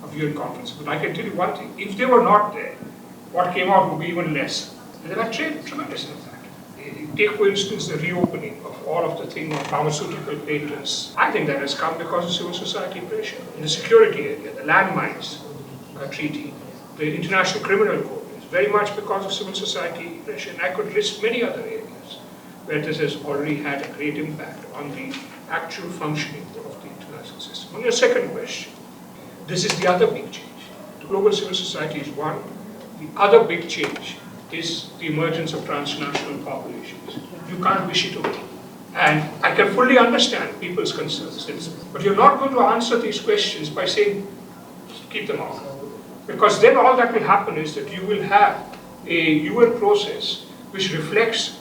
of UN conferences, but I can tell you one thing, if they were not there, what came out would be even less. And they've had tremendous impact. Take, for instance, the reopening of all of the thing on pharmaceutical patents. I think that has come because of civil society pressure. In the security area, the landmines treaty, the International Criminal Court, is very much because of civil society pressure. And I could list many other areas where this has already had a great impact on the actual functioning of the international system. On your second question, this is the other big change. The global civil society is one. The other big change is the emergence of transnational corporations. You can't wish it away. And I can fully understand people's concerns. But you're not going to answer these questions by saying, keep them out. Because then all that will happen is that you will have a UN process which reflects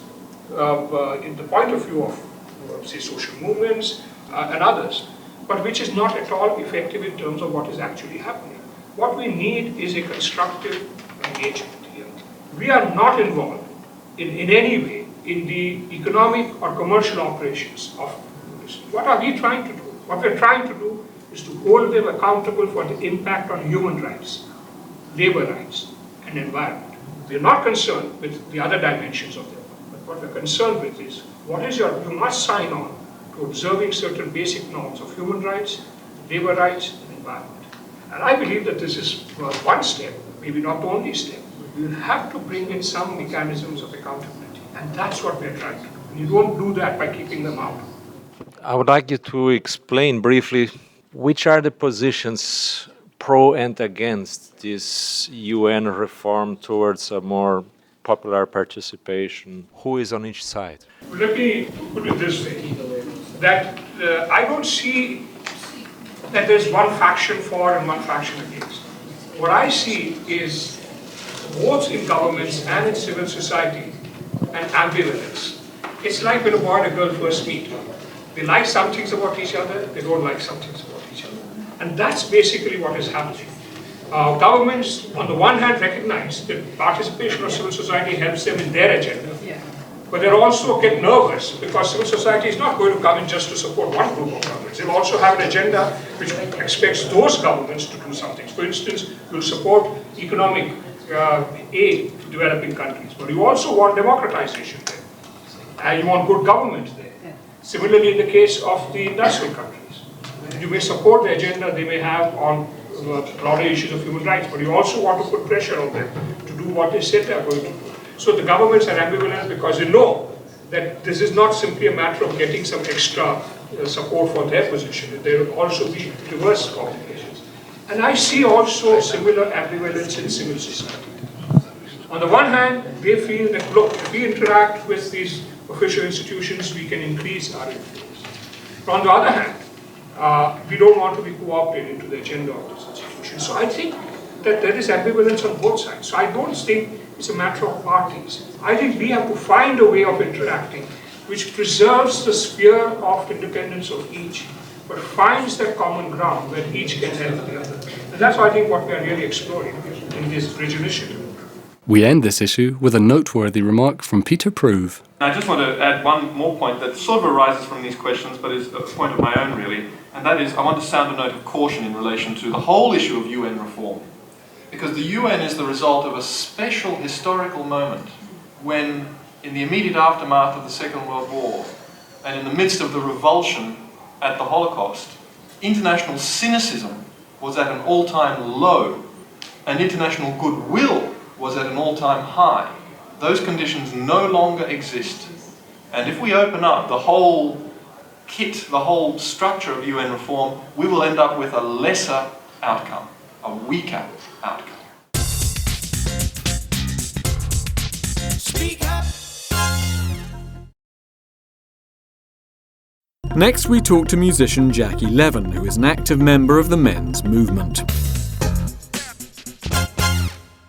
in the point of view of, say, social movements and others, but which is not at all effective in terms of what is actually happening. What we need is a constructive engagement here. We are not involved in any way in the economic or commercial operations of this. What are we trying to do? What we're trying to do is to hold them accountable for the impact on human rights, labor rights, and environment. We're not concerned with the other dimensions of them, but what we're concerned with is, you must sign on to observing certain basic norms of human rights, labor rights, and environment. And I believe that this is one step, maybe not the only step. We will have to bring in some mechanisms of accountability, and that's what we're trying to do. And you don't do that by keeping them out. I would like you to explain briefly which are the positions pro and against this UN reform towards a more popular participation. Who is on each side? Let me put it this way, that I don't see that there's one faction for and one faction against. What I see is both in governments and in civil society, an ambivalence. It's like when a boy and a girl first meet. They like some things about each other, they don't like some things about each other. And that's basically what is happening. Governments, on the one hand, recognize that participation of civil society helps them in their agenda. But they also get nervous because civil society is not going to come in just to support one group of governments. They'll also have an agenda which expects those governments to do something. For instance, you'll support economic aid to developing countries, but you also want democratization there. And you want good government there. Similarly, in the case of the industrial countries, you may support the agenda they may have on broader issues of human rights, but you also want to put pressure on them to do what they said they are going to do. So the governments are ambivalent because they know that this is not simply a matter of getting some extra support for their position. There will also be reverse complications. And I see also similar ambivalence in civil society. On the one hand, they feel that, look, if we interact with these official institutions, we can increase our influence. But on the other hand, we don't want to be co-opted into the agenda of those institutions. So I think that there is ambivalence on both sides. So I don't think it's a matter of parties. I think we have to find a way of interacting which preserves the sphere of independence of each, but finds that common ground where each can help the other. And that's, I think, what we are really exploring in this bridge initiative. We end this issue with a noteworthy remark from Peter Proove. I just want to add one more point that sort of arises from these questions, but is a point of my own, really, and that is I want to sound a note of caution in relation to the whole issue of UN reform. Because the UN is the result of a special historical moment when, in the immediate aftermath of the Second World War, and in the midst of the revulsion at the Holocaust, international cynicism was at an all-time low, and international goodwill was at an all-time high. Those conditions no longer exist. And if we open up the whole kit, the whole structure of UN reform, we will end up with a lesser outcome, a weaker outcome. Speak up. Next, we talk to musician Jackie Levin, who is an active member of the men's movement.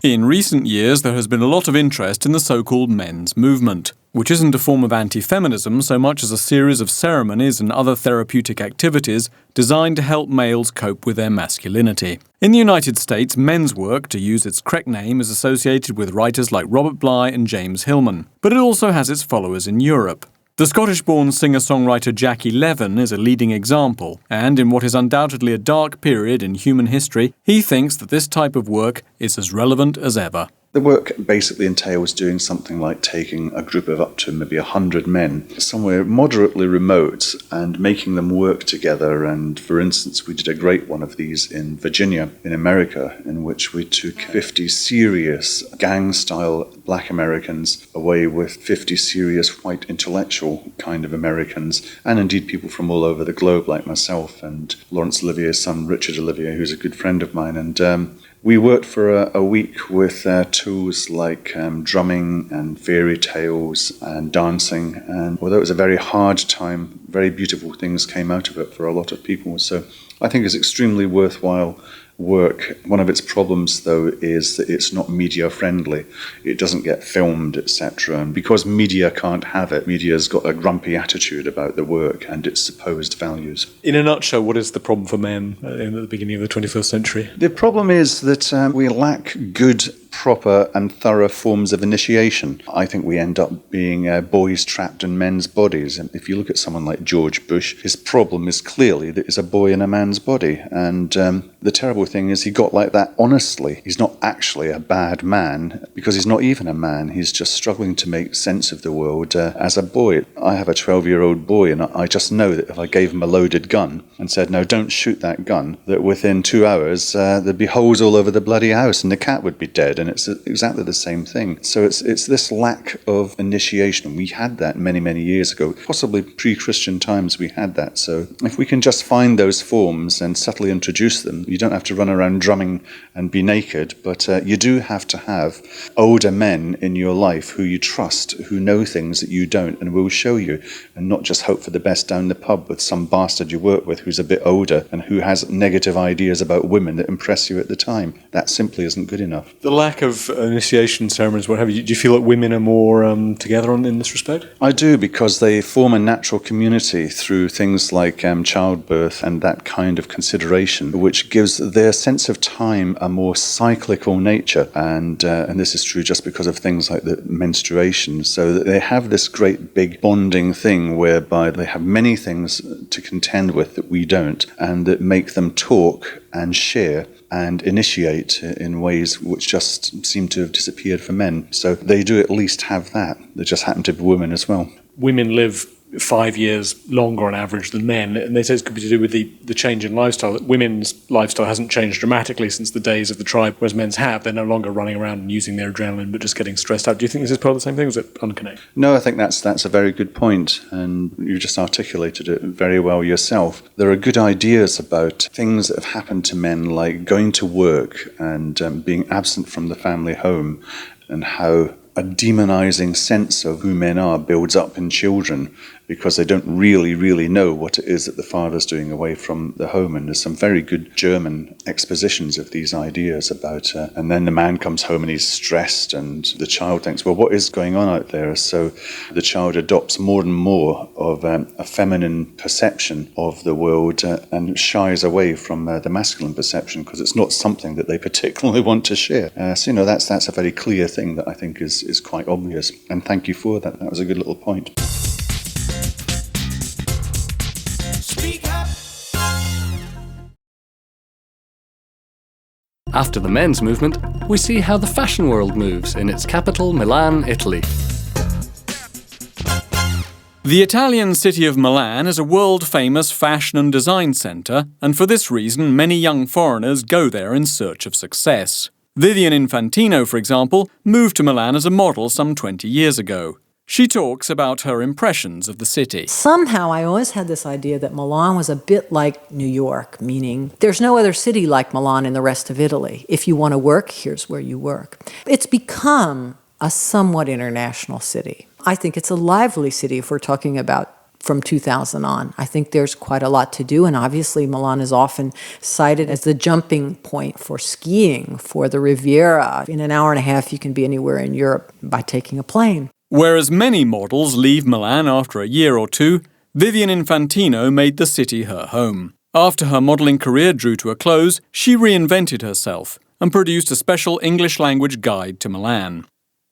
In recent years, there has been a lot of interest in the so-called men's movement, which isn't a form of anti-feminism so much as a series of ceremonies and other therapeutic activities designed to help males cope with their masculinity. In the United States, men's work, to use its correct name, is associated with writers like Robert Bly and James Hillman, but it also has its followers in Europe. The Scottish-born singer-songwriter Jackie Levin is a leading example, and in what is undoubtedly a dark period in human history, he thinks that this type of work is as relevant as ever. The work basically entails doing something like taking a group of up to maybe 100 men somewhere moderately remote and making them work together. And for instance, we did a great one of these in Virginia, in America, in which we took 50 serious gang-style black Americans away with 50 serious white intellectual kind of Americans, and indeed people from all over the globe like myself and Laurence Olivier's son Richard Olivier, who's a good friend of mine. And we worked for a week with tools like drumming and fairy tales and dancing. And although it was a very hard time, very beautiful things came out of it for a lot of people. So I think it's extremely worthwhile work. One of its problems, though, is that it's not media friendly. It doesn't get filmed, etc. And because media can't have it, media's got a grumpy attitude about the work and its supposed values. In a nutshell, what is the problem for men in the beginning of the 21st century? The problem is that we lack good, proper and thorough forms of initiation. I think we end up being boys trapped in men's bodies. And if you look at someone like George Bush, his problem is clearly that he's a boy in a man's body. And the terrible thing is he got like that honestly. He's not actually a bad man because he's not even a man. He's just struggling to make sense of the world as a boy. I have a 12-year-old boy and I just know that if I gave him a loaded gun and said, no, don't shoot that gun, that within 2 hours there'd be holes all over the bloody house and the cat would be dead. And it's exactly the same thing. So it's this lack of initiation. We had that many, many years ago. Possibly pre-Christian times we had that. So if we can just find those forms and subtly introduce them, You don't have to run around drumming and be naked, but you do have to have older men in your life who you trust, who know things that you don't and will show you, and not just hope for the best down the pub with some bastard you work with who's a bit older and who has negative ideas about women that impress you at the time. That simply isn't good enough. The lack of initiation ceremonies, what have you, do you feel like women are more together in this respect? I do, because they form a natural community through things like childbirth and that kind of consideration, which gives their sense of time a more cyclical nature. And this is true just because of things like the menstruation. So that they have this great big bonding thing whereby they have many things to contend with that we don't, and that make them talk and share and initiate in ways which just seem to have disappeared for men. So they do at least have that. They just happen to be women as well. Women live 5 years longer on average than men, and they say it could be to do with the change in lifestyle, that women's lifestyle hasn't changed dramatically since the days of the tribe, whereas men's have. They're no longer running around and using their adrenaline, but just getting stressed out. Do you think this is part of the same thing, or is it unconnected? No, I think that's a very good point, and you just articulated it very well yourself. There are good ideas about things that have happened to men, like going to work and being absent from the family home, and how a demonizing sense of who men are builds up in children because they don't really know what it is that the father's doing away from the home. And there's some very good German expositions of these ideas about, and then the man comes home and he's stressed, and the child thinks, well, what is going on out there? So the child adopts more and more of a feminine perception of the world and shies away from the masculine perception because it's not something that they particularly want to share. So, that's a very clear thing that I think is quite obvious. And thank you for that. That was a good little point. Speak up. After the men's movement, we see how the fashion world moves in its capital, Milan, Italy. The Italian city of Milan is a world-famous fashion and design centre, and for this reason many young foreigners go there in search of success. Vivian Infantino, for example, moved to Milan as a model some 20 years ago. She talks about her impressions of the city. Somehow I always had this idea that Milan was a bit like New York, meaning there's no other city like Milan in the rest of Italy. If you want to work, here's where you work. It's become a somewhat international city. I think it's a lively city if we're talking about from 2000 on. I think there's quite a lot to do, and obviously Milan is often cited as the jumping point for skiing, for the Riviera. In an hour and a half, you can be anywhere in Europe by taking a plane. Whereas many models leave Milan after a year or two, Vivian Infantino made the city her home. After her modelling career drew to a close, she reinvented herself and produced a special English-language guide to Milan.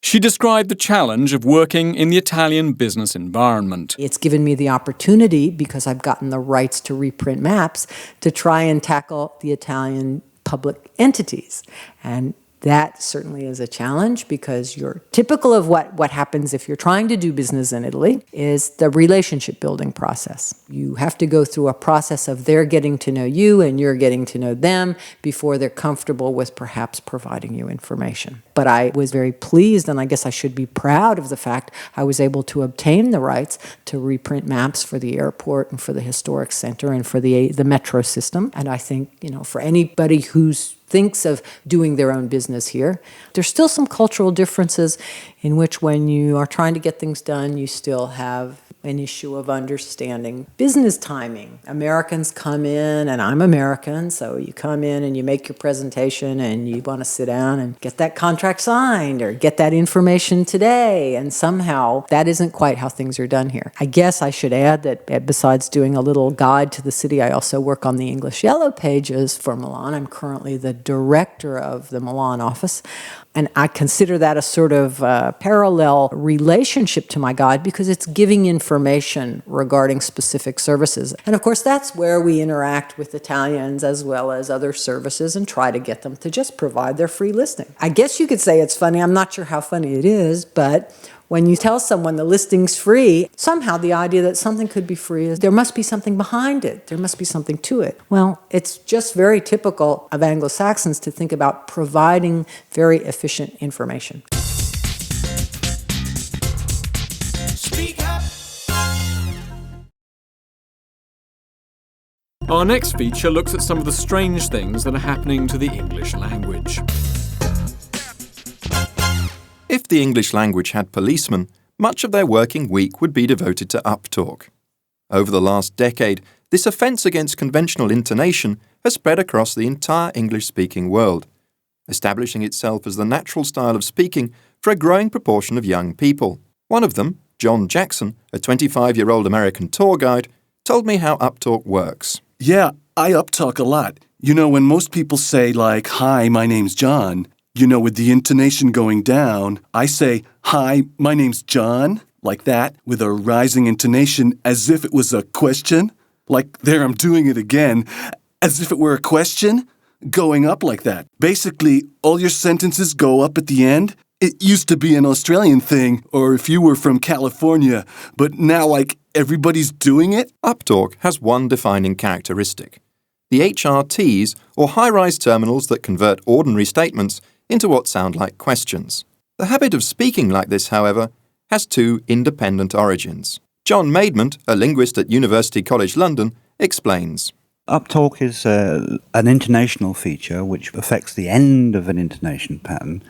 She described the challenge of working in the Italian business environment. It's given me the opportunity, because I've gotten the rights to reprint maps, to try and tackle the Italian public entities. And that certainly is a challenge, because you're typical of what happens if you're trying to do business in Italy is the relationship building process. You have to go through a process of they're getting to know you and you're getting to know them before they're comfortable with perhaps providing you information. But I was very pleased, and I guess I should be proud of the fact I was able to obtain the rights to reprint maps for the airport and for the historic center and for the metro system. And I think, for anybody who's thinks of doing their own business here, there's still some cultural differences in which when you are trying to get things done, you still have an issue of understanding business timing. Americans come in, and I'm American, so you come in and you make your presentation and you want to sit down and get that contract signed or get that information today, and somehow that isn't quite how things are done here. I guess I should add that besides doing a little guide to the city, I also work on the English Yellow Pages for Milan. I'm currently the director of the Milan office. And I consider that a sort of parallel relationship to my guide, because it's giving information regarding specific services. And of course, that's where we interact with Italians as well as other services and try to get them to just provide their free listing. I guess you could say it's funny. I'm not sure how funny it is, but when you tell someone the listing's free, somehow the idea that something could be free is there must be something behind it. There must be something to it. Well, it's just very typical of Anglo-Saxons to think about providing very efficient information. Speak up. Our next feature looks at some of the strange things that are happening to the English language. If the English language had policemen, much of their working week would be devoted to uptalk. Over the last decade, this offence against conventional intonation has spread across the entire English-speaking world, establishing itself as the natural style of speaking for a growing proportion of young people. One of them, John Jackson, a 25-year-old American tour guide, told me how uptalk works. Yeah, I uptalk a lot. You know, when most people say, like, "Hi, my name's John," you know, with the intonation going down, I say, "Hi, my name's John," like that, with a rising intonation as if it was a question. Like, there, I'm doing it again, as if it were a question, going up like that. Basically, all your sentences go up at the end. It used to be an Australian thing, or if you were from California, but now, like, everybody's doing it. Uptalk has one defining characteristic: the HRTs, or high-rise terminals that convert ordinary statements into what sound like questions. The habit of speaking like this, however, has two independent origins. John Maidment, a linguist at University College London, explains. Uptalk is an intonational feature which affects the end of an intonation pattern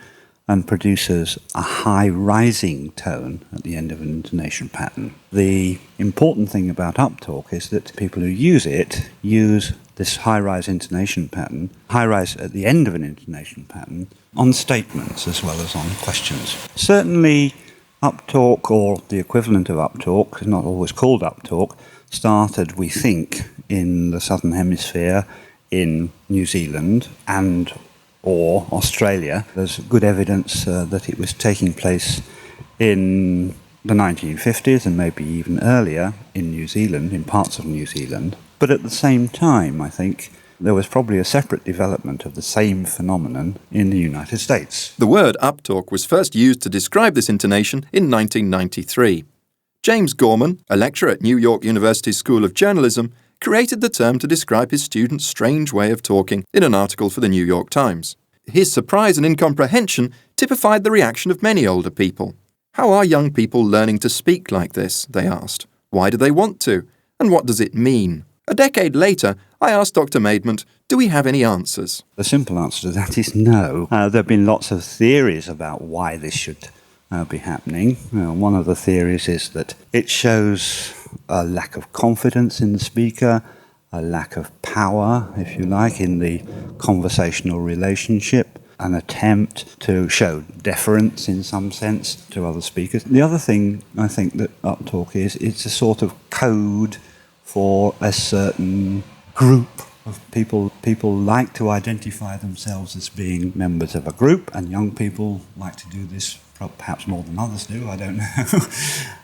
and produces a high rising tone at the end of an intonation pattern. The important thing about uptalk is that people who use it use this high-rise intonation pattern, high-rise at the end of an intonation pattern, on statements as well as on questions. Certainly, uptalk, or the equivalent of uptalk, not always called uptalk, started, we think, in the Southern Hemisphere, in New Zealand and or Australia. There's good evidence that it was taking place in the 1950s and maybe even earlier in New Zealand, in parts of New Zealand. But at the same time, I think, there was probably a separate development of the same phenomenon in the United States. The word uptalk was first used to describe this intonation in 1993. James Gorman, a lecturer at New York University's School of Journalism, created the term to describe his students' strange way of talking in an article for the New York Times. His surprise and incomprehension typified the reaction of many older people. How are young people learning to speak like this, they asked. Why do they want to? And what does it mean? A decade later, I asked Dr. Maidment, do we have any answers? The simple answer to that is no. There have been lots of theories about why this should be happening. One of the theories is that it shows a lack of confidence in the speaker, a lack of power, if you like, in the conversational relationship, an attempt to show deference in some sense to other speakers. The other thing I think that uptalk is, it's a sort of code for a certain group of people. People like to identify themselves as being members of a group, and young people like to do this perhaps more than others do, I don't know.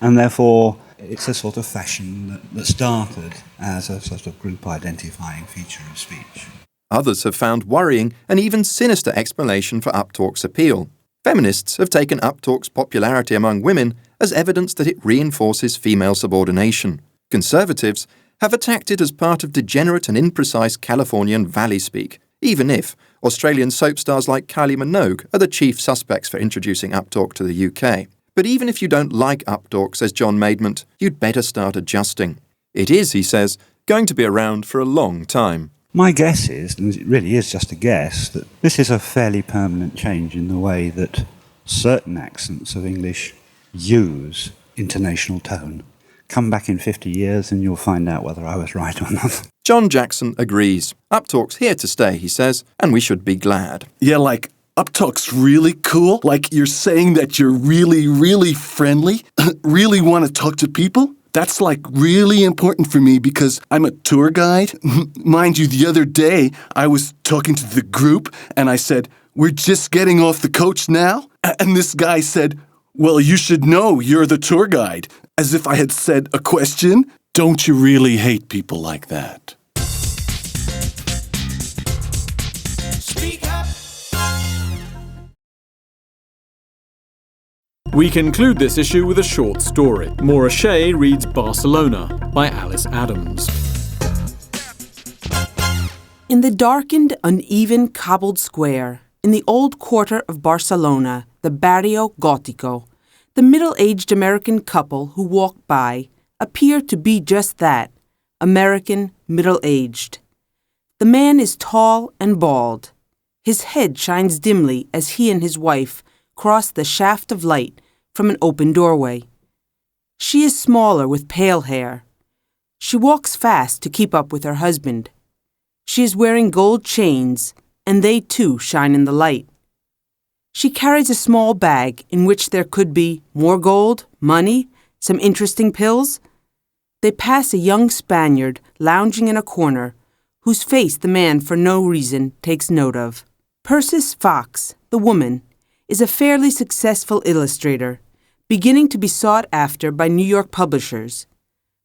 And therefore, it's a sort of fashion that started as a sort of group identifying feature of speech. Others have found worrying and even sinister explanation for uptalk's appeal. Feminists have taken uptalk's popularity among women as evidence that it reinforces female subordination. Conservatives have attacked it as part of degenerate and imprecise Californian valley speak, even if Australian soap stars like Kylie Minogue are the chief suspects for introducing uptalk to the UK. But even if you don't like uptalk, says John Maidment, you'd better start adjusting. It is, he says, going to be around for a long time. My guess is, and it really is just a guess, that this is a fairly permanent change in the way that certain accents of English use intonational tone. Come back in 50 years and you'll find out whether I was right or not. John Jackson agrees. Uptalk's here to stay, he says, and we should be glad. Yeah, like, uptalk's really cool. Like, you're saying that you're really, really friendly, really want to talk to people. That's, like, really important for me because I'm a tour guide. Mind you, the other day, I was talking to the group and I said, "We're just getting off the coach now?" And this guy said, "Well, you should know you're the tour guide." As if I had said a question. Don't you really hate people like that? Speak up. We conclude this issue with a short story. Maura Shea reads Barcelona by Alice Adams. In the darkened, uneven, cobbled square, in the old quarter of Barcelona, the Barrio Gótico, the middle-aged American couple who walked by appeared to be just that, American, middle-aged. The man is tall and bald. His head shines dimly as he and his wife cross the shaft of light from an open doorway. She is smaller with pale hair. She walks fast to keep up with her husband. She is wearing gold chains, and they too shine in the light. She carries a small bag in which there could be more gold, money, some interesting pills. They pass a young Spaniard lounging in a corner, whose face the man for no reason takes note of. Persis Fox, the woman, is a fairly successful illustrator, beginning to be sought after by New York publishers.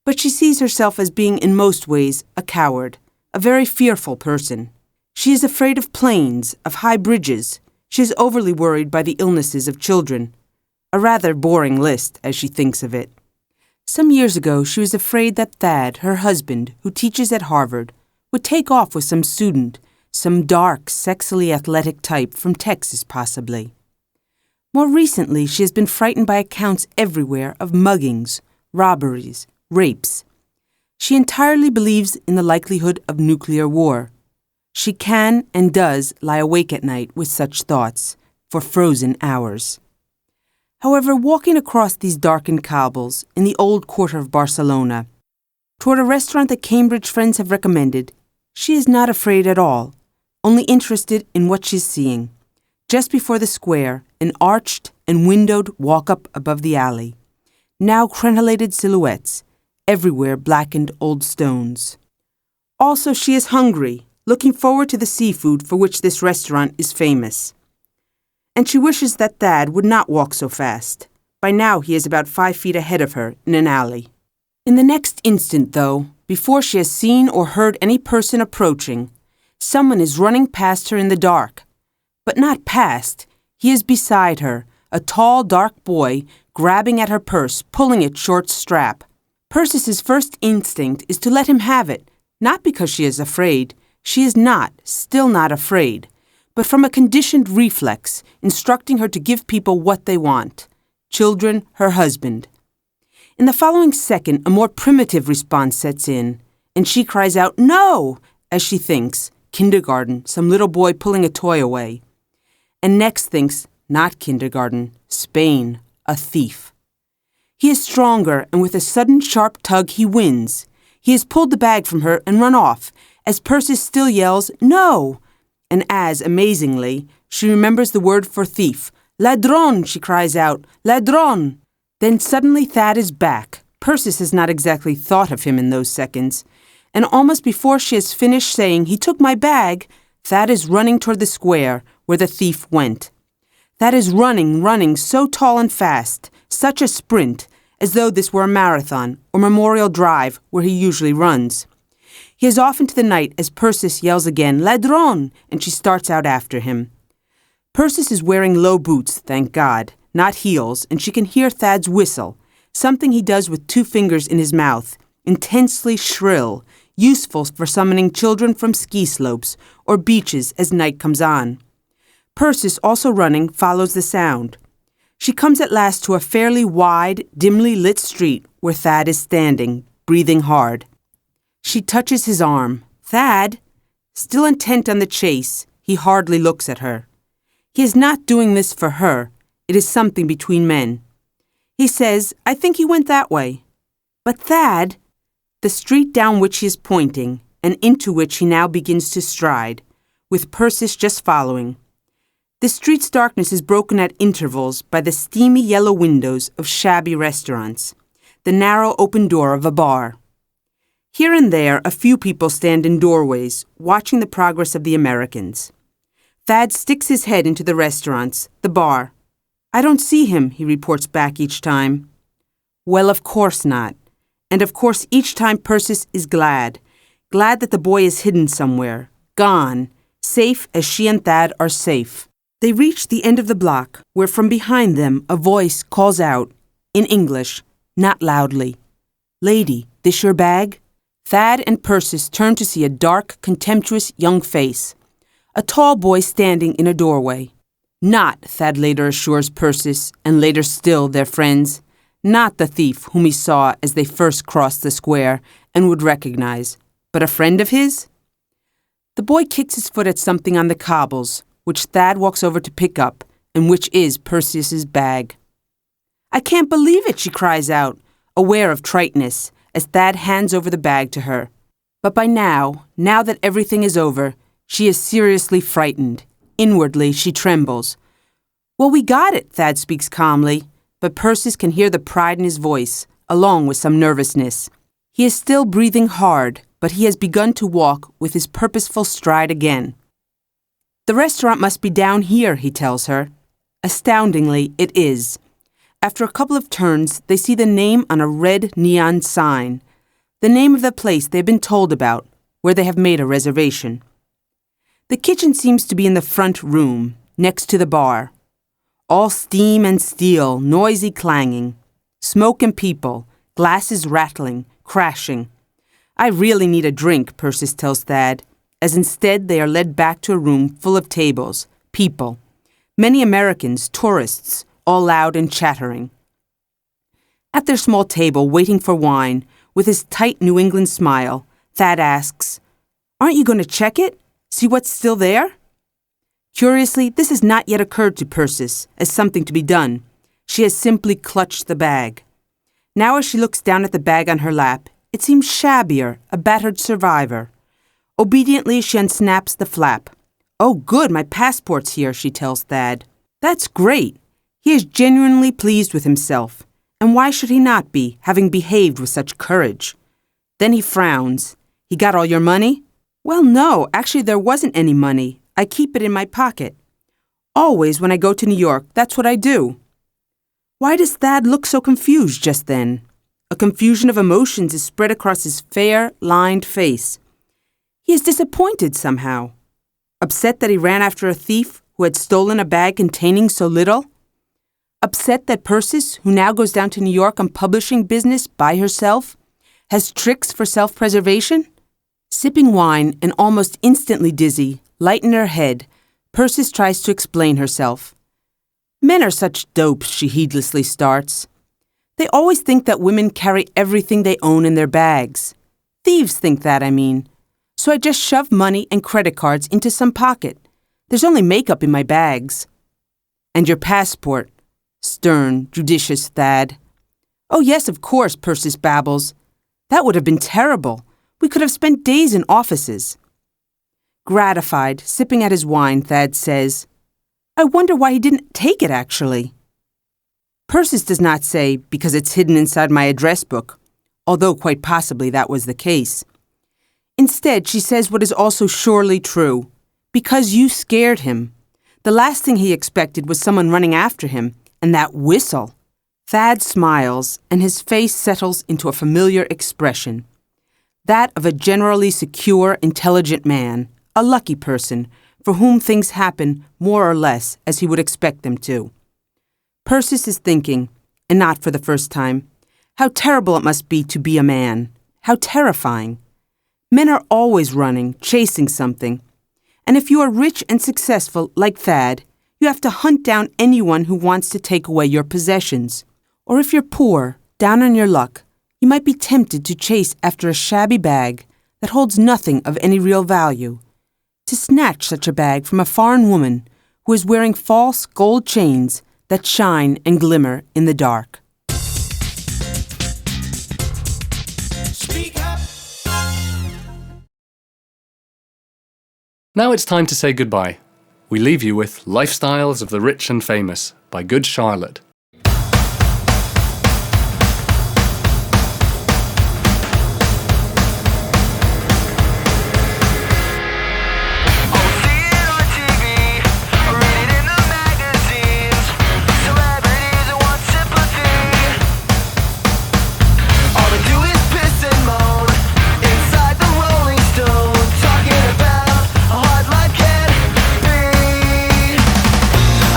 But she sees herself as being in most ways a coward, a very fearful person. She is afraid of planes, of high bridges. She is overly worried by the illnesses of children. A rather boring list, as she thinks of it. Some years ago, she was afraid that Thad, her husband, who teaches at Harvard, would take off with some student, some dark, sexily athletic type from Texas, possibly. More recently, she has been frightened by accounts everywhere of muggings, robberies, rapes. She entirely believes in the likelihood of nuclear war. She can and does lie awake at night with such thoughts, for frozen hours. However, walking across these darkened cobbles in the old quarter of Barcelona, toward a restaurant that Cambridge friends have recommended, she is not afraid at all, only interested in what she's seeing. Just before the square, an arched and windowed walk-up above the alley. Now crenellated silhouettes, everywhere blackened old stones. Also, she is hungry, looking forward to the seafood for which this restaurant is famous. And she wishes that Thad would not walk so fast. By now he is about 5 feet ahead of her in an alley. In the next instant, though, before she has seen or heard any person approaching, someone is running past her in the dark. But not past, he is beside her, a tall, dark boy, grabbing at her purse, pulling its short strap. Persis's first instinct is to let him have it, not because she is afraid. She is not, still not afraid, but from a conditioned reflex, instructing her to give people what they want. Children, her husband. In the following second, a more primitive response sets in, and she cries out, "No!" as she thinks, kindergarten, some little boy pulling a toy away. And next thinks, not kindergarten, Spain, a thief. He is stronger, and with a sudden sharp tug he wins. He has pulled the bag from her and run off, as Persis still yells, "No!" And as, amazingly, she remembers the word for thief. "Ladrón," she cries out, "Ladrón!" Then suddenly Thad is back. Persis has not exactly thought of him in those seconds. And almost before she has finished saying, "He took my bag," Thad is running toward the square where the thief went. Thad is running, so tall and fast, such a sprint, as though this were a marathon or Memorial Drive where he usually runs. He is off into the night as Persis yells again, "Ladrón!" and she starts out after him. Persis is wearing low boots, thank God, not heels, and she can hear Thad's whistle, something he does with 2 fingers in his mouth, intensely shrill, useful for summoning children from ski slopes or beaches as night comes on. Persis, also running, follows the sound. She comes at last to a fairly wide, dimly lit street where Thad is standing, breathing hard. She touches his arm. "Thad!" Still intent on the chase, he hardly looks at her. He is not doing this for her. It is something between men. He says, "I think he went that way." But Thad, the street down which he is pointing, and into which he now begins to stride, with Persis just following. The street's darkness is broken at intervals by the steamy yellow windows of shabby restaurants, the narrow open door of a bar. Here and there, a few people stand in doorways, watching the progress of the Americans. Thad sticks his head into the restaurants, the bar. "I don't see him," he reports back each time. Well, of course not. And of course each time Persis is glad that the boy is hidden somewhere, gone, safe as she and Thad are safe. They reach the end of the block, where from behind them a voice calls out, in English, not loudly, "Lady, this your bag?" Thad and Persis turn to see a dark, contemptuous young face, a tall boy standing in a doorway. Not, Thad later assures Persis, and later still their friends, not the thief whom he saw as they first crossed the square and would recognize. But a friend of his? The boy kicks his foot at something on the cobbles, which Thad walks over to pick up, and which is Perseus's bag. "I can't believe it," she cries out, aware of triteness, as Thad hands over the bag to her. But by now that everything is over, she is seriously frightened. Inwardly, she trembles. "Well, we got it," Thad speaks calmly, but Perseus can hear the pride in his voice, along with some nervousness. He is still breathing hard, but he has begun to walk with his purposeful stride again. "The restaurant must be down here," he tells her. Astoundingly, it is. After a couple of turns, they see the name on a red neon sign, the name of the place they have been told about, where they have made a reservation. The kitchen seems to be in the front room, next to the bar. All steam and steel, noisy clanging, smoke and people, glasses rattling, crashing. "I really need a drink," Perseus tells Thad, as instead they are led back to a room full of tables, people, many Americans, tourists, all loud and chattering. At their small table, waiting for wine, with his tight New England smile, Thad asks, "Aren't you going to check it? See what's still there?" Curiously, this has not yet occurred to Perseus as something to be done. She has simply clutched the bag. Now as she looks down at the bag on her lap, it seems shabbier, a battered survivor. Obediently, she unsnaps the flap. "Oh, good, my passport's here," she tells Thad. That's great. He is genuinely pleased with himself. And why should he not be, having behaved with such courage? Then he frowns. "He got all your money?" "Well, no, actually there wasn't any money. I keep it in my pocket. Always when I go to New York, that's what I do." Why does Thad look so confused just then? A confusion of emotions is spread across his fair, lined face. He is disappointed somehow. Upset that he ran after a thief who had stolen a bag containing so little? Upset that Perseus, who now goes down to New York on publishing business by herself, has tricks for self-preservation? Sipping wine and almost instantly dizzy, light in her head, Perseus tries to explain herself. "Men are such dopes," she heedlessly starts. "They always think that women carry everything they own in their bags. Thieves think that, I mean. So I just shove money and credit cards into some pocket. There's only makeup in my bags." "And your passport," stern, judicious Thad. "Oh yes, of course," Perseus babbles. "That would have been terrible. We could have spent days in offices." Gratified, sipping at his wine, Thad says, "I wonder why he didn't take it, actually." Perseus does not say, "Because it's hidden inside my address book," although quite possibly that was the case. Instead, she says what is also surely true. "Because you scared him." The last thing he expected was someone running after him, and that whistle. Thad smiles, and his face settles into a familiar expression. That of a generally secure, intelligent man, a lucky person, for whom things happen more or less as he would expect them to. Perseus is thinking, and not for the first time, how terrible it must be to be a man. How terrifying. Men are always running, chasing something. And if you are rich and successful, like Thad, you have to hunt down anyone who wants to take away your possessions. Or if you're poor, down on your luck, you might be tempted to chase after a shabby bag that holds nothing of any real value. To snatch such a bag from a foreign woman who is wearing false gold chains that shine and glimmer in the dark. Speak up. Now it's time to say goodbye. We leave you with Lifestyles of the Rich and Famous by Good Charlotte.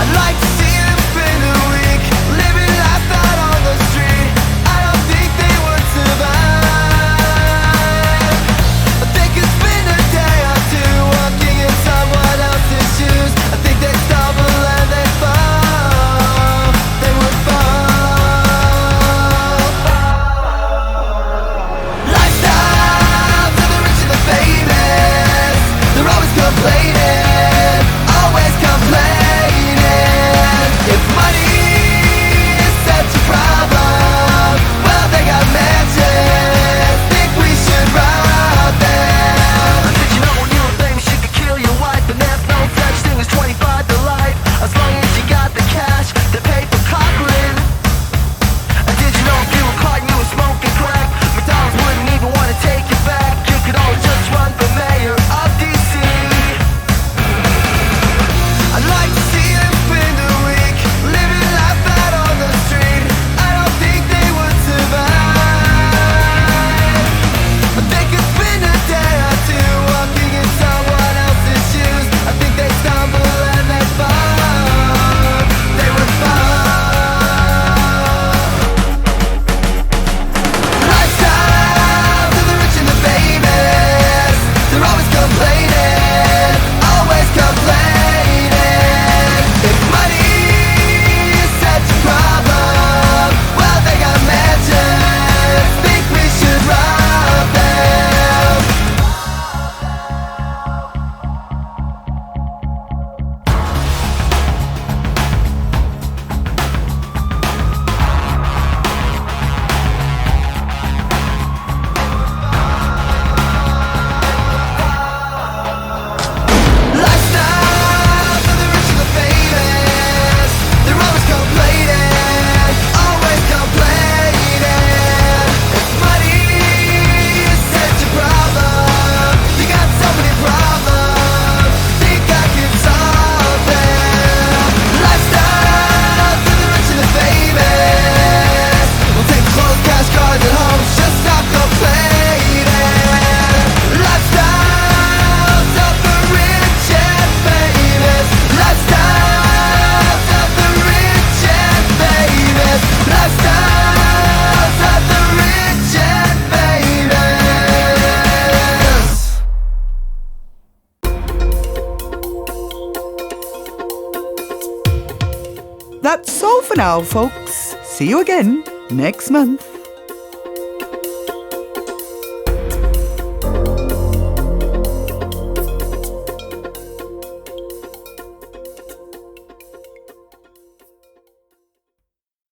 I'd like to see them spend the week for now, folks. See you again next month.